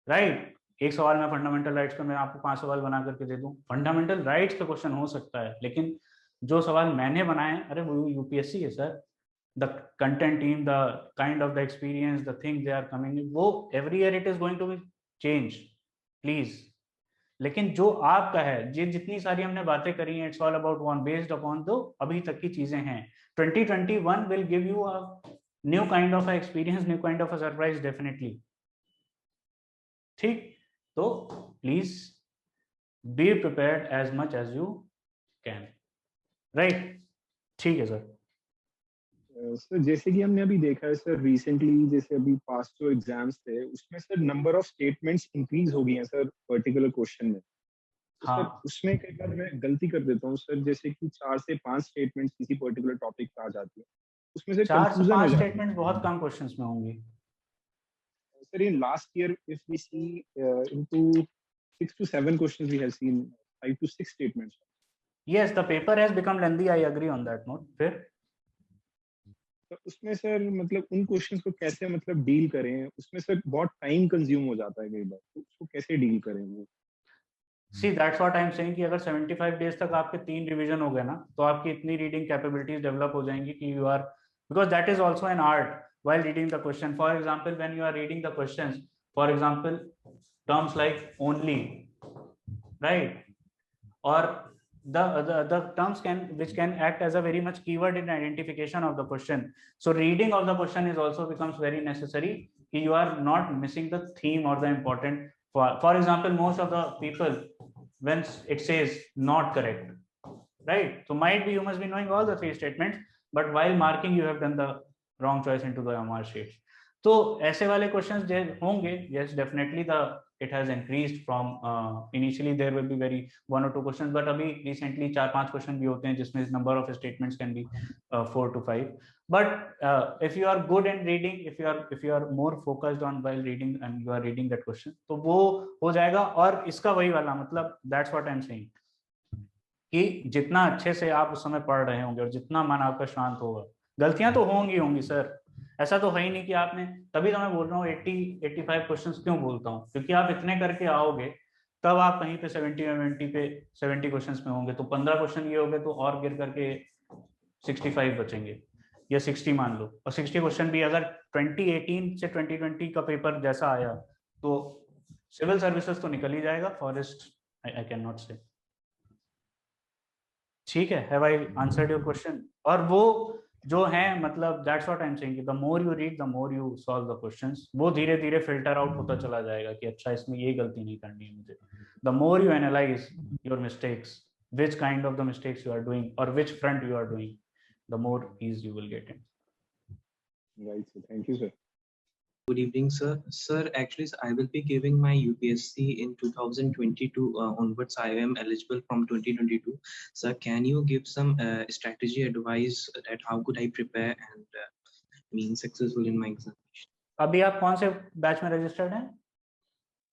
राइट। एक सवाल में फंडामेंटल राइट्स पे मैं आपको 5 सवाल बना करके दे दूं, फंडामेंटल राइट्स पे क्वेश्चन हो सकता है, लेकिन जो सवाल मैंने बनाए, अरे वो यूपीएससी है sir, the content team, the kind of the experience, the thing they are coming, वो every year it is going to be change, please. लेकिन जो आपका है, जितनी सारी हमने बातें करी हैं, it's all about one based upon दो अभी तक की चीजें हैं। 2021 will give you a new kind of experience, new kind of a surprise, definitely, ठीक। तो please be prepared as much as you can, right. ठीक है सर। सर जैसे कि हमने अभी देखा है सर, रिसेंटली जैसे अभी पास्ट जो एग्जाम्स थे उसमें sir number of statements increase हो गई हैं सर पर्टिकुलर क्वेश्चन में। तो हाँ, सर उसमें कई बार मैं गलती कर देता हूँ सर, जैसे कि 4 से 5 स्टेटमेंट्स किसी पर्टिकुलर टॉपिक पे आ जाती है, उसमें सर 4 से कंफ्यूजन हो 5 जाती है स्टेटमेंट बहुत कम क्वेश्चंस में होंगी sir. In last year if we see into 6 to 7 questions we have seen 5 to 6 statements. Yes, the paper has become lengthy, I agree on that note. फिर तो उसमें सर मतलब उन क्वेश्चंस को कैसे मतलब डील करें, उसमें सर बहुत टाइम कंज्यूम हो जाता है कई बार, तो उसको कैसे डील करें वो। See that's what I am saying कि अगर 75 डेज तक आपके 3 रिवीजन हो गए ना, तो आपकी इतनी रीडिंग कैपेबिलिटीज डेवलप हो जाएंगी कि you are, because that is also an art while reading the question. For example, when you are reading the questions, for example, terms like only, right, or the terms which can act as a very much keyword in identification of the question. So reading of the question is also becomes very necessary. You are not missing the theme or the important. For example, most of the people, when it says not correct, right, so might be you must be knowing all the 3 statements, but while marking you have done the wrong choice into the MR sheets. तो ऐसे वाले questions होंगे, yes, definitely the it has increased from initially there will be very 1 or 2 questions, but अभी recently 4-5 question भी होते हैं जिसमें number of statements can be 4 to 5. But if you are good in reading, if you are more focused on while reading and you are reading that question, तो वो हो जाएगा। और इसका वही वाला मतलब, that's what I'm saying, कि जितना अच्छे से आप उस समय पढ़ रहे होंगे और जितना मन आपका शांत होगा, गलतियां तो होंगी सर, ऐसा तो है ही नहीं कि आपने, तभी तो मैं बोल रहा हूँ 80-85 क्वेश्चंस क्यों बोलता हूँ, क्योंकि आप इतने करके आओगे तब आप कहीं पे 70 क्वेश्चंस में होंगे, तो 15 क्वेश्चन ये हो गए, तो और गिर करके 65 बचेंगे या 60 मान लो, और 60 क्वेश्चन भी अगर 2018 से 2020 का पेपर जैसा आया तो सिविल सर्विसेज तो निकल ही जाएगा, फॉरेस्ट आई कैन नॉट से। ठीक है, have I answered your question? और वो जो है मतलब that's what I am saying, the more you read the more you solve the questions, वो धीरे धीरे फिल्टर आउट होता चला जाएगा कि अच्छा इसमें ये गलती नहीं करनी है मुझे। The more you analyse your mistakes, which kind of the mistakes you are doing or which front you are doing, the more ease you will get in. Right, sir. Thank you, sir. Good evening, sir. Sir, actually, I will be giving my UPSC in 2022 onwards. I am eligible from 2022. Sir, can you give some strategy advice that how could I prepare and being successful in my examination? अभी आप कौन से batch में registered हैं?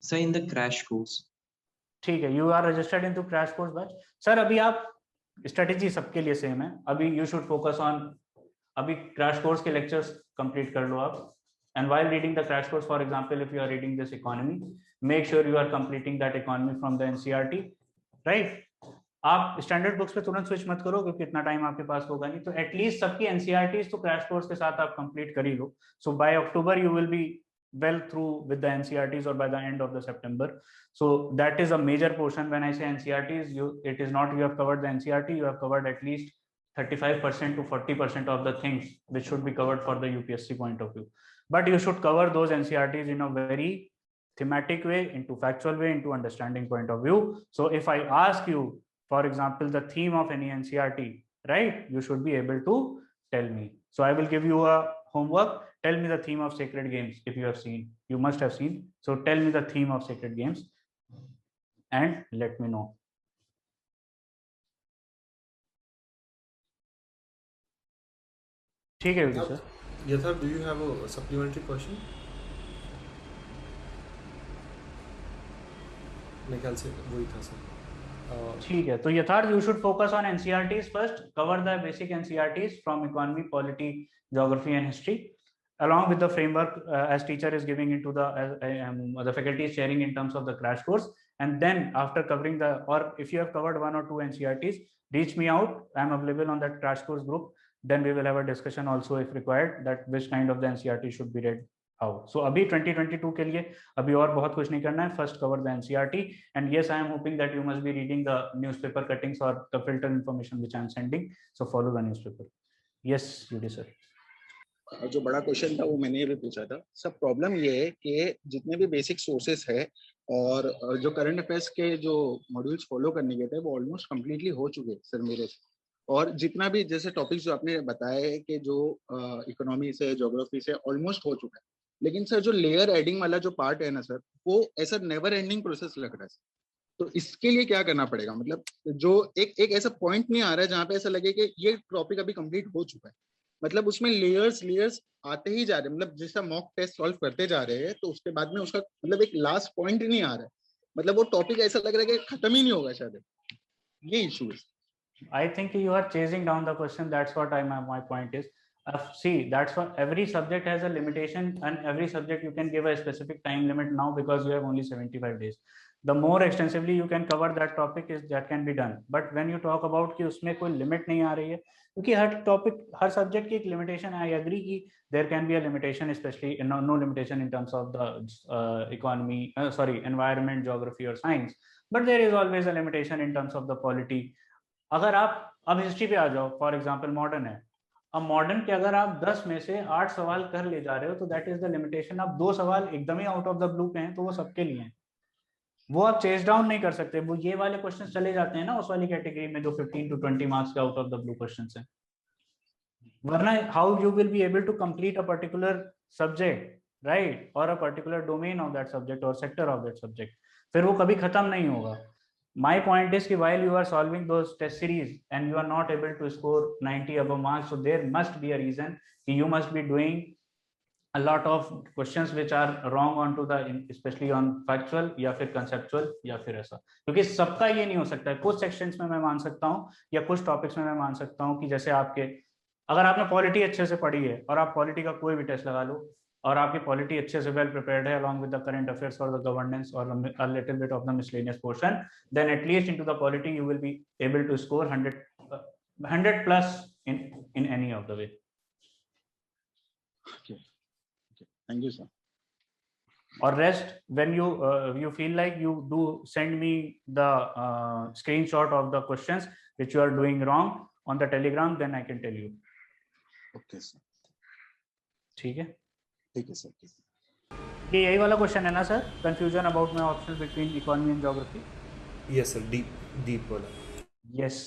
Sir, in the crash course. ठीक है, you are registered into crash course batch. Sir अभी आप स्ट्रेटेजी सबके लिए सेम है. अभी यू शुड फोकस ऑन, अभी क्रैश कोर्स के लेक्चर्स कंप्लीट कर लो आप. And while reading the crash course, for example, if you are reading this economy, make sure you are completing that economy from the NCERT, right? आप standard books पे तुरंत switch मत करो क्योंकि इतना टाइम आपके पास होगा नहीं. तो एटलीस्ट सबकी NCERTs तो क्रैश कोर्स के साथ आप कंप्लीट कर ही लो. So by October you will be well through with the NCERTs or by the end of the September. So that is a major portion. When I say NCERTs, it is not you have covered the NCERT, you have covered at least 35% to 40% of the things which should be covered for the UPSC point of view. But you should cover those NCERTs in a very thematic way, into factual way, into understanding point of view. So if I ask you, for example, the theme of any NCERT, right, you should be able to tell me. So I will give you a homework. Tell me the theme of Sacred Games. If you have seen, you must have seen. So tell me the theme of Sacred Games and let me know. ठीक है sir. Yatharth, do you have a supplementary question? मेरे ख्याल से वही था sir. ठीक है, तो यथार्थ you should focus on NCERTs first. Cover the basic NCERTs from economy, polity, geography and history along with the framework as teacher is giving into the faculty is sharing in terms of the crash course. And then after covering the, or if you have covered 1 or 2 NCERTs, reach me out. I am available on that crash course group. Then we will have a discussion also if required that which kind of the NCERT should be read how. So abhi 2022 ke liye abhi aur bahut kuch nahi karna hai. First cover the NCERT. And yes, I am hoping that you must be reading the newspaper cuttings or the filter information which I am sending. So follow the newspaper. Yes, Yudi sir. जो बड़ा question था वो मैंने भी पूछा था. सब problem ये है कि जितने भी बेसिक सोर्सेस है और जो करंट अफेयर्स के जो मॉड्यूल्स फॉलो करने के थे वो ऑलमोस्ट कम्प्लीटली हो चुके सर मेरे से. और जितना भी जैसे टॉपिक्स जो आपने बताया कि जो इकोनॉमी से, ज्योग्राफी से ऑलमोस्ट हो चुका है. लेकिन सर जो लेयर एडिंग वाला जो पार्ट है ना सर, वो ऐसा नेवर एंडिंग प्रोसेस लग रहा है. तो इसके लिए क्या करना पड़ेगा? मतलब जो एक ऐसा पॉइंट नहीं आ रहा है जहाँ पे ऐसा लगे कि ये टॉपिक अभी कंप्लीट हो चुका है. मतलब उसमें लेयर्स आते ही जा रहे हैं. मतलब जैसा मॉक टेस्ट सॉल्व करते जा रहे हैं तो उसके बाद में उसका मतलब एक लास्ट पॉइंट ही नहीं आ रहा है. मतलब वो टॉपिक ऐसा लग रहा है कि खत्म ही नहीं होगा शायद. ये इशू है. I think you are chasing down the question. That's what my point is. See, that's what every subject has a limitation, and every subject you can give a specific time limit now because you have only 75 days. The more extensively you can cover that topic is that can be done. But when you talk about कि उसमें कोई limit नहीं आ रही है, क्योंकि हर topic, हर subject की एक limitation है. I agree कि there can be a limitation, especially no limitation in terms of the economy, environment, geography or science. But there is always a limitation in terms of the polity. अगर आप अब history पे आ जाओ, for example modern है. अब modern के अगर आप 10 में से 8 सवाल कर ले जा रहे हो तो दैट इज द लिमिटेशन. आप 2 सवाल एकदम ही आउट ऑफ द ब्लू पे हैं तो वो सबके लिए हैं. वो आप चेस डाउन नहीं कर सकते. वो ये वाले क्वेश्चन चले जाते हैं ना उस वाली कैटेगरी में जो 15 to 20 मार्क्स के out of the blue question है. वरना how you will be able to complete a particular subject, right, और a particular domain of that subject और सेक्टर ऑफ दैट सब्जेक्ट. फिर वो कभी खत्म नहीं होगा. My point is कि while you are solving those test series and you are not able to score 90 above marks, so there must be a reason. You must be doing a lot of questions which are wrong onto the, especially on factual या फिर conceptual या फिर ऐसा. क्योंकि सबका ये नहीं हो सकता है. कुछ sections में मैं मान सकता हूँ या कुछ topics में मैं मान सकता हूँ कि जैसे आपके, अगर आपने पॉलिटी अच्छे से पढ़ी है और आप पॉलिटी का कोई भी टेस्ट लगा लो और आपकी पॉलिटी अच्छे से वेल प्रिपेयर्ड है along with the current affairs or the governance or a little bit of the miscellaneous portion, then at least into the polity you will be able to score 100 plus in any of the way. Okay. Thank you, sir. Or rest, when you feel like, you do send me the screenshot of the questions which you are doing wrong on the Telegram, then I can tell you. Okay, sir. ठीक है. ठीक है sir. ये यही वाला question है ना sir, confusion about my option between economy and geography. Yes sir, Deep वाला. Yes,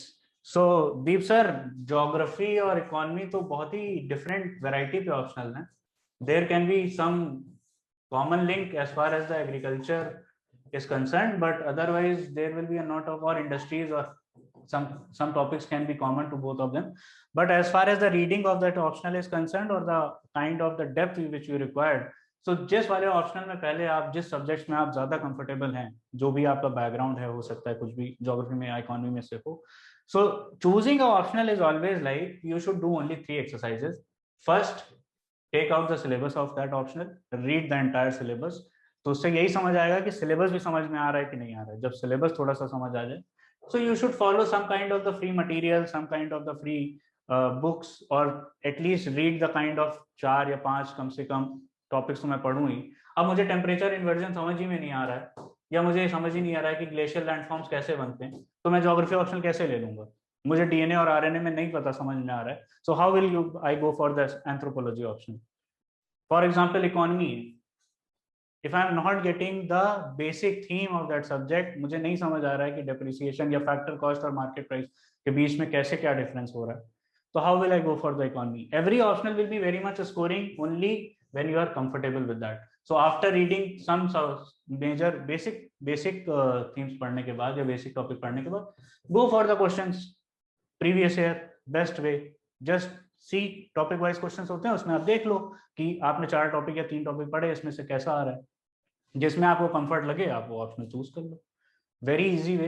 so Deep sir, geography और इकोनॉमी तो बहुत ही डिफरेंट वैरायटी पे ऑप्शनल हैं. There can be some common link as far as the agriculture is concerned, but otherwise there will be a lot of or industries or some topics can be common to both of them. But as far as the reading of that optional is concerned or the kind of the depth which you required, so जिस वाले optional में पहले आप जिस subjects में आप ज्यादा comfortable हैं, जो भी आपका बैकग्राउंड है, हो सकता है कुछ भी ज्योग्राफी में, इकोनॉमी में से हो, so choosing a optional is always like you should do only 3 exercises. First, take out the syllabus of that optional, read the entire syllabus. तो उससे यही समझ आएगा कि सिलेबस भी समझ में आ रहा है कि नहीं आ रहा है. जब सिलेबस थोड़ा सा समझ आ जाए, so you should follow some kind of the free material, some kind of the free books, और at least read the kind of 4 या 5 कम से कम टॉपिक्स तो मैं पढ़ूं ही. अब मुझे टेम्परेचर इन्वर्जन समझ ही में नहीं आ रहा है, या मुझे समझ ही नहीं आ रहा है कि ग्लेशियर लैंडफॉर्म्स कैसे बनते हैं, तो मैं ज्योग्राफी ऑप्शनल कैसे ले लूंगा? मुझे डीएनए और आरएनए में नहीं पता, समझ में आ रहा है. So how will you I go for the anthropology option? For example economy, if I am not getting the basic theme of that subject, मुझे नहीं समझ आ रहा है कि depreciation या factor cost और market price के बीच में कैसे क्या difference हो रहा है, तो how will I go for the economy? Every optional will be very much scoring only when you are comfortable with that. So after reading some major basic themes पढ़ने के बाद या basic topic पढ़ने के बाद, go for the questions previous year, best way. Just see topic wise questions होते हैं, उसमें आप देख लो कि आपने 4 टॉपिक या 3 टॉपिक पढ़े, इसमें से कैसा आ रहा है, जिसमें आपको कंफर्ट लगे आप वो ऑप्शन चूज कर लो. Very easy way.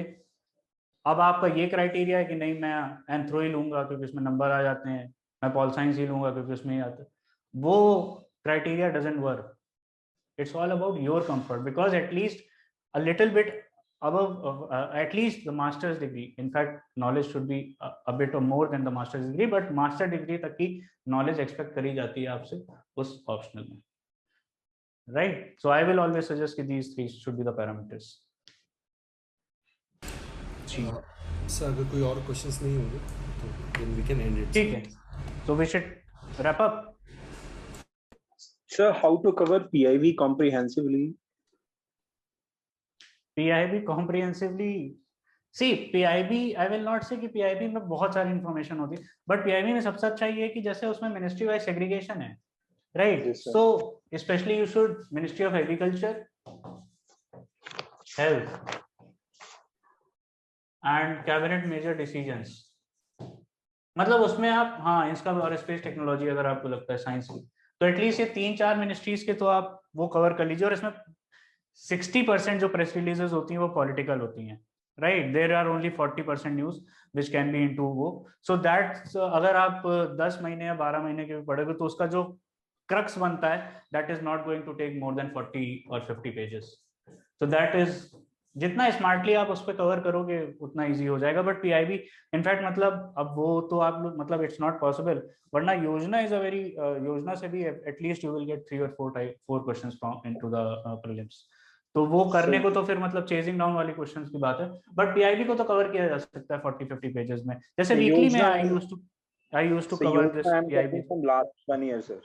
अब आपका ये क्राइटेरिया है कि नहीं मैं एंथ्रो ही लूंगा क्योंकि उसमें नंबर आ जाते हैं, मैं पॉल साइंस ही लूंगा क्योंकि उसमें ही आता है, वो criteria doesn't work. It's all about your comfort, because at least a little bit above at least the master's degree. In fact, knowledge should be a bit or more than the master's degree, but master degree तक की knowledge expect करी जाती है आपसे उस optional में, right? So I will always suggest that these 3 should be the parameters. Sir अगर कोई और क्वेश्चंस नहीं होंगे तो then we can end it. ठीक है, so we should wrap up. Sir, how to cover PIV comprehensively? PIB comprehensively, see PIB, I will not say कि PIB में बहुत सारी इंफॉर्मेशन होती है, बट PIB में सबसे अच्छा ये है कि जैसे उसमें मिनिस्ट्री वाइज सेग्रीगेशन है, right? So specially you should ministry of agriculture, health and cabinet major decisions. मतलब उसमें आप, हाँ, इसका और स्पेस टेक्नोलॉजी अगर आपको लगता है साइंस की, तो एटलीस्ट ये 3-4 मिनिस्ट्रीज के तो आप वो कवर कर लीजिए. और इसमें 60% जो प्रेस रिलीजेस होती हैं वो पॉलिटिकल होती हैं, right? There are only 40% news which can be into वो. सो दैट अगर आप 10 महीने या 12 महीने के भी पढ़ोगे तो उसका जो क्रक्स बनता है that is not going to take more than 40 और 50 पेजेस. सो दैट इज, जितना स्मार्टली आप उस पर कवर करोगे उतना इजी हो जाएगा. बट पीआईबी इनफैक्ट मतलब अब वो तो आप लोग मतलब इट्स नॉट पॉसिबल, वरना योजना इज अ वेरी, योजना से भी एटलीस्ट यू विल गेट 3 और 4 questions from into the prelims. तो वो करने को तो फिर मतलब चेजिंग डाउन वाली क्वेश्चंस की बात है, बट पीआईबी को तो कवर किया जा सकता है 40-50 पेजेस में. जैसे वीकली में I used to cover this PIB from last 1 year. Sir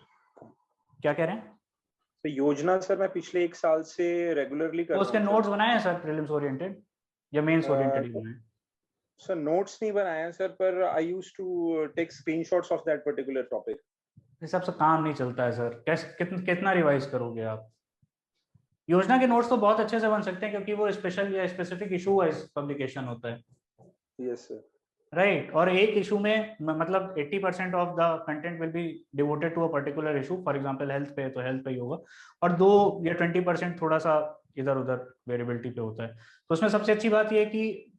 क्या कह रहे हैं? तो योजना सर मैं पिछले 1 साल से रेगुलरली कर रहा हूं. उसके नोट्स बनाए हैं सर प्रीलिम्स ओरिएंटेड या मेंस ओरिएंटेड ही बनाए? सर नोट्स नहीं बनाए हैं सर, पर I used to take screenshots of that particular topic. इस सबसे काम नहीं चलता है सर. कैसे कितना रिवाइज करोगे आप? योजना के नोट्स तो बहुत अच्छे से बन सकते हैं क्योंकि वो स्पेशल या स्पेसिफिक इशू वाइज पब्लिकेशन होता है. Yes sir, right. और एक इशू में मतलब 80% of the content will be devoted to a particular issue. For example health पे तो हेल्थ पे ही होगा, और 2 या 20% थोड़ा सा इधर उधर वेरिएबिलिटी पे होता है. तो उसमें सबसे अच्छी बात यह है कि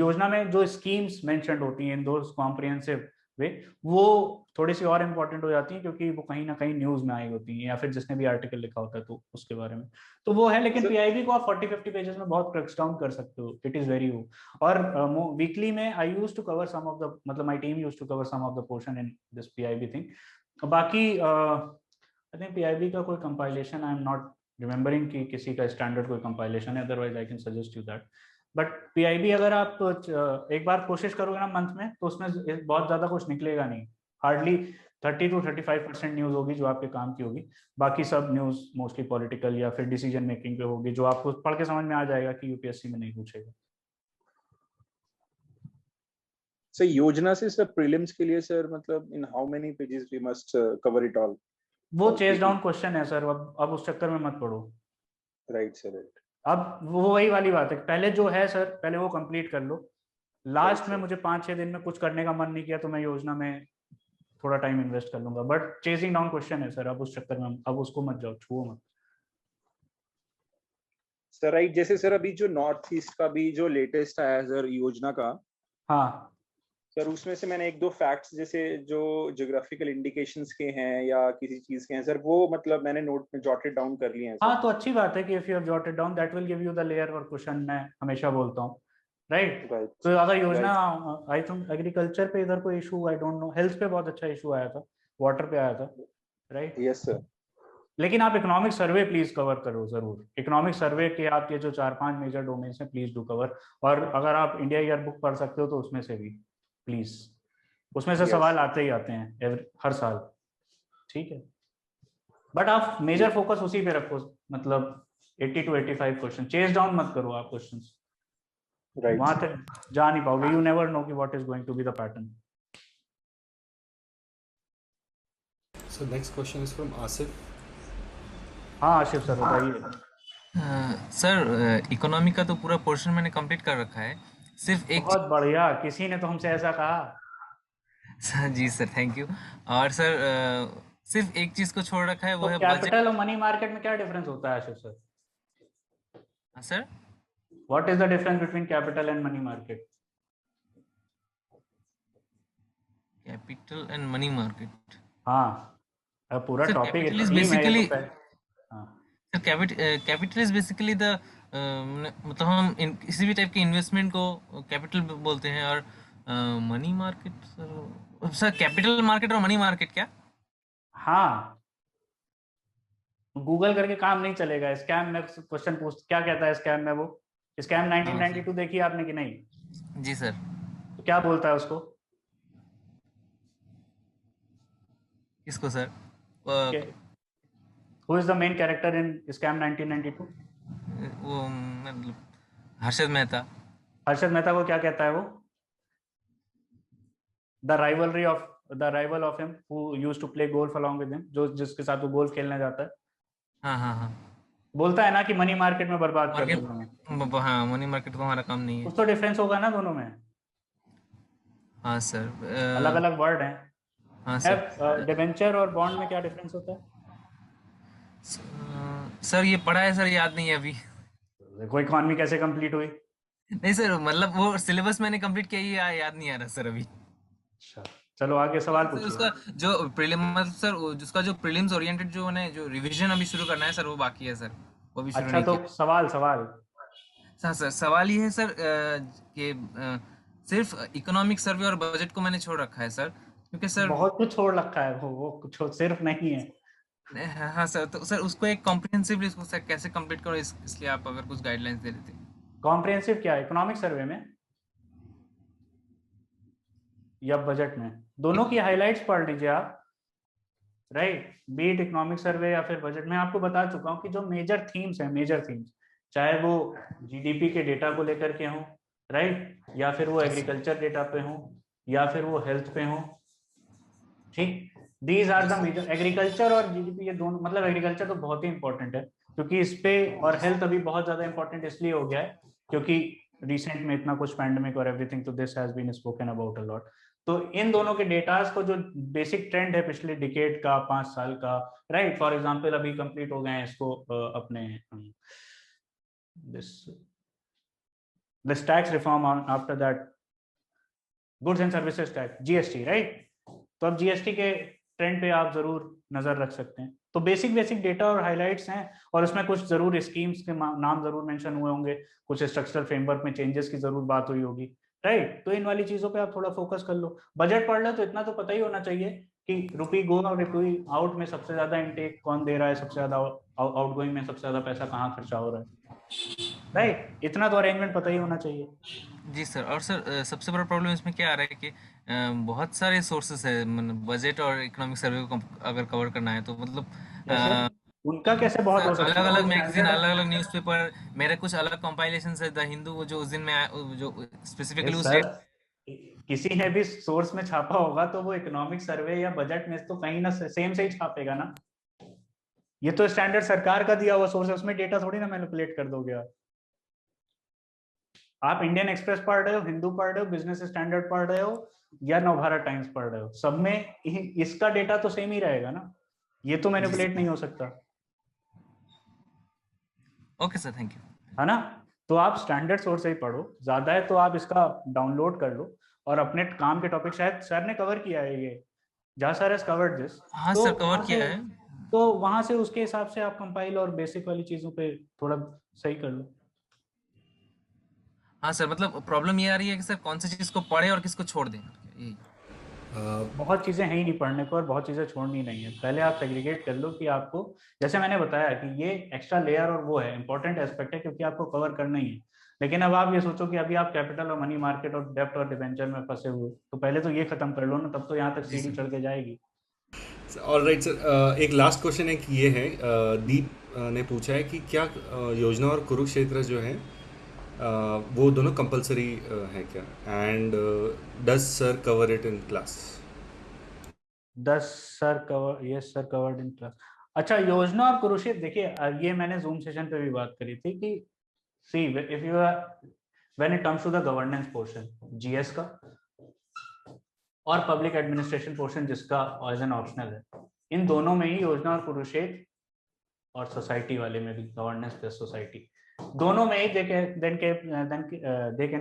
योजना में जो स्कीम्स मेंशन्ड होती हैं इन दोस कॉम्प्रिहेंसिव वे, वो थोड़ी सी और इम्पोर्टेंट हो जाती हैं क्योंकि वो कहीं ना कहीं न्यूज में आई होती हैं या फिर जिसने भी आर्टिकल लिखा होता है तो उसके बारे में. तो वो है, लेकिन पीआईबी को आप 40-50 पेजेस में बहुत क्रक्स डाउन कर सकते हो. इट इज वेरी वो. और वीकली में I used to cover some of the, मतलब my team used to cover some of the portion in this PIB thing. बाकी आई थिंक पीआईबी का कोई compilation I am not remembering कि किसी का स्टैंडर्ड कोई कंपाइलेशन है, otherwise I can suggest you that. But PIB अगर आप एक बार कोशिश करोगे ना मंथ में, तो उसमें बहुत ज्यादा कुछ निकलेगा नहीं. हार्डली 30 to 35% न्यूज होगी जो आपके काम की होगी. बाकी सब न्यूज मोस्टली पॉलिटिकल या फिर डिसीजन मेकिंग पे होगी, जो आपको पढ़ के समझ में आ जाएगा कि यूपीएससी में नहीं पूछेगा. सर योजना से सर प्रीलिम्स के लिए सर मतलब in how many pages we must cover it all? वो चेस डाउन क्वेश्चन है सर, अब उस चक्कर में मत पड़ो। Right sir, right. अब वो वही वाली बात है, पहले जो है सर पहले वो कंप्लीट कर लो। लास्ट में मुझे 5-6 दिन में कुछ करने का मन नहीं किया तो मैं योजना में थोड़ा टाइम इन्वेस्ट कर लूंगा, बट चेजिंग डाउन क्वेश्चन है सर, अब उस चक्कर में अब उसको मत जाओ, छुओ मत। सर राइट, जैसे सर अभी जो नॉर्थ ईस्ट का भी जो लेटेस्ट आया है सर योजना का, हाँ सर उसमें से मैंने 1-2 फैक्ट्स जैसे जो ज्योग्राफिकल इंडिकेशंस के हैं या किसी चीज के हैं सर, वो मतलब मैंने नोट में जॉटेड डाउन कर लिए हैं सर। हाँ, तो अच्छी बात है कि if you have jotted down that will give you the layer और क्वेश्चन, मैं हमेशा बोलता हूँ राइट। तो अगर योजना, आई थिंक एग्रीकल्चर पे इधर कोई issue, I don't know, health पे बहुत अच्छा इशू आया था, वाटर पे आया था राइट। Yes sir. लेकिन आप इकोनॉमिक सर्वे प्लीज कवर करो जरूर, इकोनॉमिक सर्वे के आप ये जो 4-5 मेजर डोमेन्स हैं प्लीज डू कवर। और अगर आप इंडिया ईयर बुक पढ़ सकते हो तो उसमें से भी प्लीज, उसमें से सवाल आते ही आते हैं हर साल, ठीक है। बट आप मेजर फोकस उसी पे रखो, मतलब 80 to 85 क्वेश्चन, चेस डाउन मत करो आप क्वेश्चंस, वहां तक जा नहीं पाओगे, यू नेवर नो कि what is going to be the pattern. So next question is from Asif. हाँ आशिफ सर बताइए। सर इकोनॉमी का तो पूरा पोर्शन मैंने कंप्लीट कर रखा है, सिर्फ एक बहुत बढ़िया, किसी ने तो हमसे ऐसा कहा। Sir ji sir thank you. और सर सिर्फ एक चीज को छोड़ रखा है, वो तो है कैपिटल और मनी मार्केट में क्या डिफरेंस होता है आशिफ सर? हाँ sir, what is the difference between capital and money market? Capital and money market, हाँ, अब पूरा सर टॉपिक कैपिटल इज इतना बेसिकली, हाँ sir capital is basically the मतलब हम किसी भी टाइप के इन्वेस्टमेंट को कैपिटल बोलते हैं। और money market sir capital market और मनी मार्केट क्या? हाँ, गूगल करके काम नहीं चलेगा। स्कैम में क्वेश्चन पूछ, क्या कहता है स्कैम में? वो स्कैम 1992 देखी आपने कि नहीं? जी सर। तो क्या बोलता है उसको? किसको sir? Who is the main character in scam 1992? वो मतलब हर्षद मेहता। हर्षद मेहता को क्या कहता है वो? The rival of him who used to play golf along with him, जो जिसके साथ वो गोल्फ खेलने जाता है। हाँ हाँ हाँ, बोलता है ना कि मनी मार्केट में बर्बाद कर दूंगा मैं। हाँ मनी मार्केट तो हमारा काम नहीं है। कुछ तो डिफरेंस होगा ना दोनों में? हाँ सर, अलग अलग वर्ड हैं। हाँ सर। डिबेंचर और बॉन्ड में क्या डिफरेंस होता है? सर ये पढ़ा है सर, याद नहीं है अभी। देखो इकोनॉमी कैसे कंप्लीट हुई? नहीं सर, मतलब वो सिलेबस मैंने कंप्लीट किया, ये याद नहीं आ रहा सर अभी। अच्छा चलो आगे सवाल पूछिए। उसका जो प्रीलिम सर, जिसका जो प्रिलिम्स ओरिएंटेड जो मैंने जो रिवीजन अभी शुरू करना है सर, वो बाकी है सर, वो भी शुरू अच्छा नहीं तो किया। सवाल सर सवाल ये है सर कि सिर्फ इकोनॉमिक सर्वे और बजट को मैंने छोड़ रखा है सर, क्योंकि सर बहुत कुछ छोड़ रखा है, वो कुछ सिर्फ नहीं है। हाँ सर, तो सर उसको एक कॉम्प्रिहेंसिवली उसको सर कैसे कंप्लीट करो, इसलिए आप अगर कुछ गाइडलाइंस दे देते। कॉम्प्रिहेंसिव क्या है, इकोनॉमिक सर्वे में या बजट में? दोनों की हाइलाइट्स पढ़ लीजिए आप, राइट, बीट इकोनॉमिक सर्वे या फिर बजट में। आपको बता चुका हूँ कि जो मेजर थीम्स हैं, चाहे वो जीडीपी के डेटा को लेकर के हों, राइट, या फिर वो एग्रीकल्चर डेटा पे हों, या फिर वो हेल्थ पे हों, ठीक, these are the major. Agriculture और जीडीपी ये दोनों, मतलब एग्रीकल्चर तो बहुत ही इंपॉर्टेंट है क्योंकि इस पे, और हेल्थ अभी बहुत ज्यादा इंपॉर्टेंट इसलिए हो गया है क्योंकि रिसेंट में इतना कुछ पैंडेमिक और एवरीथिंग, तो this has been spoken about a lot. तो इन दोनों के डेटास को जो बेसिक ट्रेंड है पिछले डिकेड का, 5 साल का, राइट, फॉर एग्जांपल अभी कंप्लीट हो गए हैं इसको अपने this tax reform, after that goods and services tax, GST, right. तो अब जीएसटी के ट्रेंड पे आप जरूर नजर रख सकते हैं। तो बेसिक डेटा और हाइलाइट्स हैं, और उसमें कुछ जरूर स्कीम्स के नाम जरूर मेंशन हुए होंगे, कुछ स्ट्रक्चरल फ्रेमवर्क में चेंजेस की जरूर बात हुई होगी, राइट। तो इन वाली चीजों पे आप थोड़ा फोकस कर लो। बजट पढ़ लो तो इतना तो पता ही होना चाहिए कि रुपी गो और रुपी आउट में सबसे ज्यादा इनटेक कौन दे रहा है, सबसे ज्यादा आउटगोइंग में सबसे ज्यादा पैसा कहाँ खर्चा हो रहा है, राइट, इतना तो अरेंजमेंट पता ही होना चाहिए। जी सर। और सर सबसे बड़ा प्रॉब्लम इसमें क्या आ रहा है कि बहुत सारे सोर्सेस है, बजट और इकोनॉमिक सर्वे को अगर कवर करना है तो मतलब उनका कैसे बहुत हो सकता है? अलग अलग मैगजीन, अलग अलग न्यूज़पेपर, मेरे कुछ अलग कंपाइलेशन है। द हिंदू जो उस दिन में जो स्पेसिफिकली उस किसी ने भी सोर्स में छापा होगा तो वो इकोनॉमिक सर्वे या बजट में तो कहीं ना सेम से ही छापेगा ना। ये तो स्टैंडर्ड सरकार का दिया हुआ सोर्स है, उसमें डेटा थोड़ी ना मैनिपुलेट कर दोगे आप इंडियन एक्सप्रेस पढ़ रहे हो, हिंदू पढ़ रहे हो, बिजनेस स्टैंडर्ड पढ़ रहे हो या नवभारत टाइम्स पढ़ रहे हो, सब में इसका डेटा तो सेम ही रहेगा ना, ये तो मैनिपुलेट नहीं हो सकता। Okay sir, thank you. है ना, तो आप स्टैंडर्ड सोर्स से ही पढ़ो, ज्यादा है तो आप इसका डाउनलोड कर लो और अपने काम के टॉपिक, शायद सर ने कवर किया है ये, जहाँ सर हैज कवर्ड दिस। हाँ तो सर, कवर किया है। तो वहां से उसके हिसाब से आप कंपाइल और बेसिक वाली चीजों पे थोड़ा सही कर लो। हाँ सर, मतलब प्रॉब्लम ये आ रही है कि सर कौन सी चीज को पढ़े और किसको छोड़ दें, यही। बहुत चीजें हैं ही नहीं पढ़ने को और बहुत चीजें छोड़नी नहीं है। पहले आप सेग्रीगेट कर लो कि आपको, जैसे मैंने बताया कि ये एक्स्ट्रा लेयर और वो है इंपॉर्टेंट एस्पेक्ट है क्योंकि आपको कवर करना ही है। लेकिन अब आप ये सोचो कि अभी आप कैपिटल और मनी मार्केट और डेब्ट और डिबेंचर में फंसे हुए, तो पहले तो ये खत्म कर लो ना, तब तो यहाँ तक सीढ़ी चढ़ के जाएगी। ऑलराइट सर, एक लास्ट क्वेश्चन है कि ये है, दीप ने पूछा है कि क्या योजना और कुरुक्षेत्र जो है वो दोनों कंपलसरी है क्या, and does sir cover it in class? Does sir cover, yes sir covered in class. अच्छा, योजना और कुरुक्षेत्र, देखिए ये मैंने जूम सेशन पे भी बात करी थी कि see if you are when it comes to the governance portion GS का और पब्लिक एडमिनिस्ट्रेशन पोर्शन जिसका एज एन ऑप्शनल है, इन दोनों में ही योजना और कुरुक्षेत्र और सोसाइटी वाले में भी गवर्नेंस प्लस सोसाइटी, दोनों में ही they can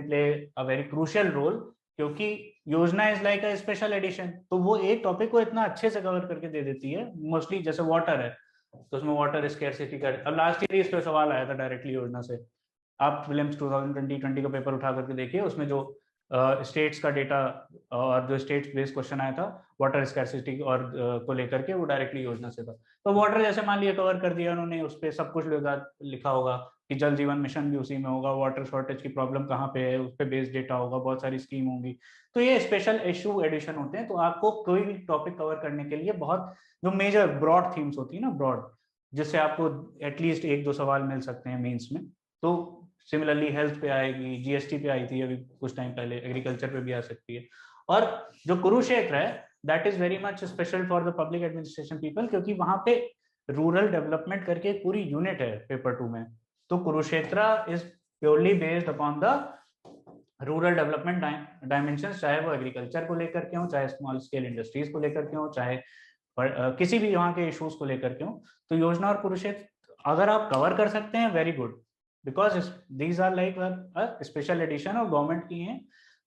play a very crucial role, क्योंकि Yojana is like a special edition, तो वो एक टॉपिक को इतना अच्छे से कवर करके दे देती है। मोस्टली जैसे वाटर है तो उसमें वाटर स्कैर्सिटी का, अब लास्ट ईयर इस पे सवाल आया था डायरेक्टली योजना से, आप फिल्म्स 2020 का पेपर उठा करके देखिए, उसमें जो स्टेट्स का डेटा और जो स्टेट बेस्ड क्वेश्चन आया था वाटर स्कैर्सिटी और को लेकर के, वो डायरेक्टली योजना से था। तो वाटर जैसे मान लिया कवर कर दिया उन्होंने, उस पर सब कुछ लिखा होगा कि जल जीवन मिशन भी उसी में होगा, वाटर शॉर्टेज की प्रॉब्लम कहाँ पे है उस पर बेस्ड डेटा होगा, बहुत सारी स्कीम होंगी। तो ये स्पेशल इशू एडिशन होते हैं, तो आपको कोई भी टॉपिक कवर करने के लिए बहुत जो मेजर ब्रॉड थीम्स होती है ना, ब्रॉड, जिससे आपको एटलीस्ट 1-2 सवाल मिल सकते हैं मेंस में। तो सिमिलरली हेल्थ पे आएगी, जीएसटी पे आई थी अभी कुछ टाइम पहले, एग्रीकल्चर पे भी आ सकती है। और जो कुरुक्षेत्र है that is very much special for the public administration people, क्योंकि वहां पे रूरल डेवलपमेंट करके एक पूरी यूनिट है पेपर 2 में। तो Kurukshetra is purely based upon the rural development dimension, चाहे वो एग्रीकल्चर को लेकर के हो, चाहे स्मॉल स्केल इंडस्ट्रीज को लेकर के हो, चाहे किसी भी यहाँ के इश्यूज को लेकर के हो। तो योजना और कुरुक्षेत्र अगर आप कवर कर सकते हैं, very good, because these are like special edition और गवर्नमेंट की हैं,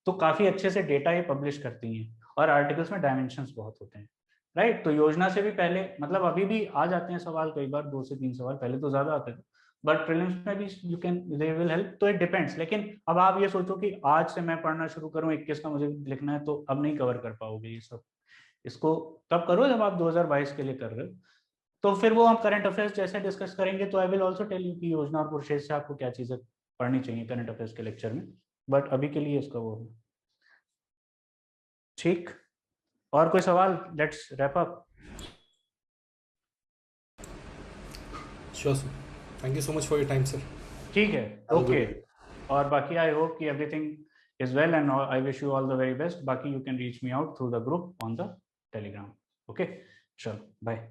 तो काफी अच्छे से डेटा ये पब्लिश करती हैं और आर्टिकल्स में डायमेंशंस बहुत होते हैं, राइट। तो योजना से भी पहले, मतलब अभी भी आ जाते हैं सवाल, कई बार 2 से 3 सवाल, पहले तो ज्यादा आते थे, बट प्रीलिम्स में भी you can, they will help. तो इट डिपेंड्स। लेकिन अब आप ये सोचो कि आज से मैं पढ़ना शुरू करूं, 21 का मुझे लिखना है, तो अब नहीं कवर कर पाओगे ये सब। इसको तब करो जब आप 2022 के लिए कर रहे हो। तो फिर वो हम करंट अफेयर्स जैसे डिस्कस करेंगे, तो I will also tell you कि योजना और कुरुक्षेत्र से आपको क्या चीजें पढ़नी चाहिए करंट अफेयर्स के लेक्चर में, बट अभी के लिए इसका वो, ठीक। और कोई सवाल? Let's wrap up. Sure sir, thank you so much for your time sir. ठीक है, ओके। और बाकी आई होप कि everything is well and I wish you all the very best. बाकी you can reach me out through the group on the Telegram. Okay, चलो bye.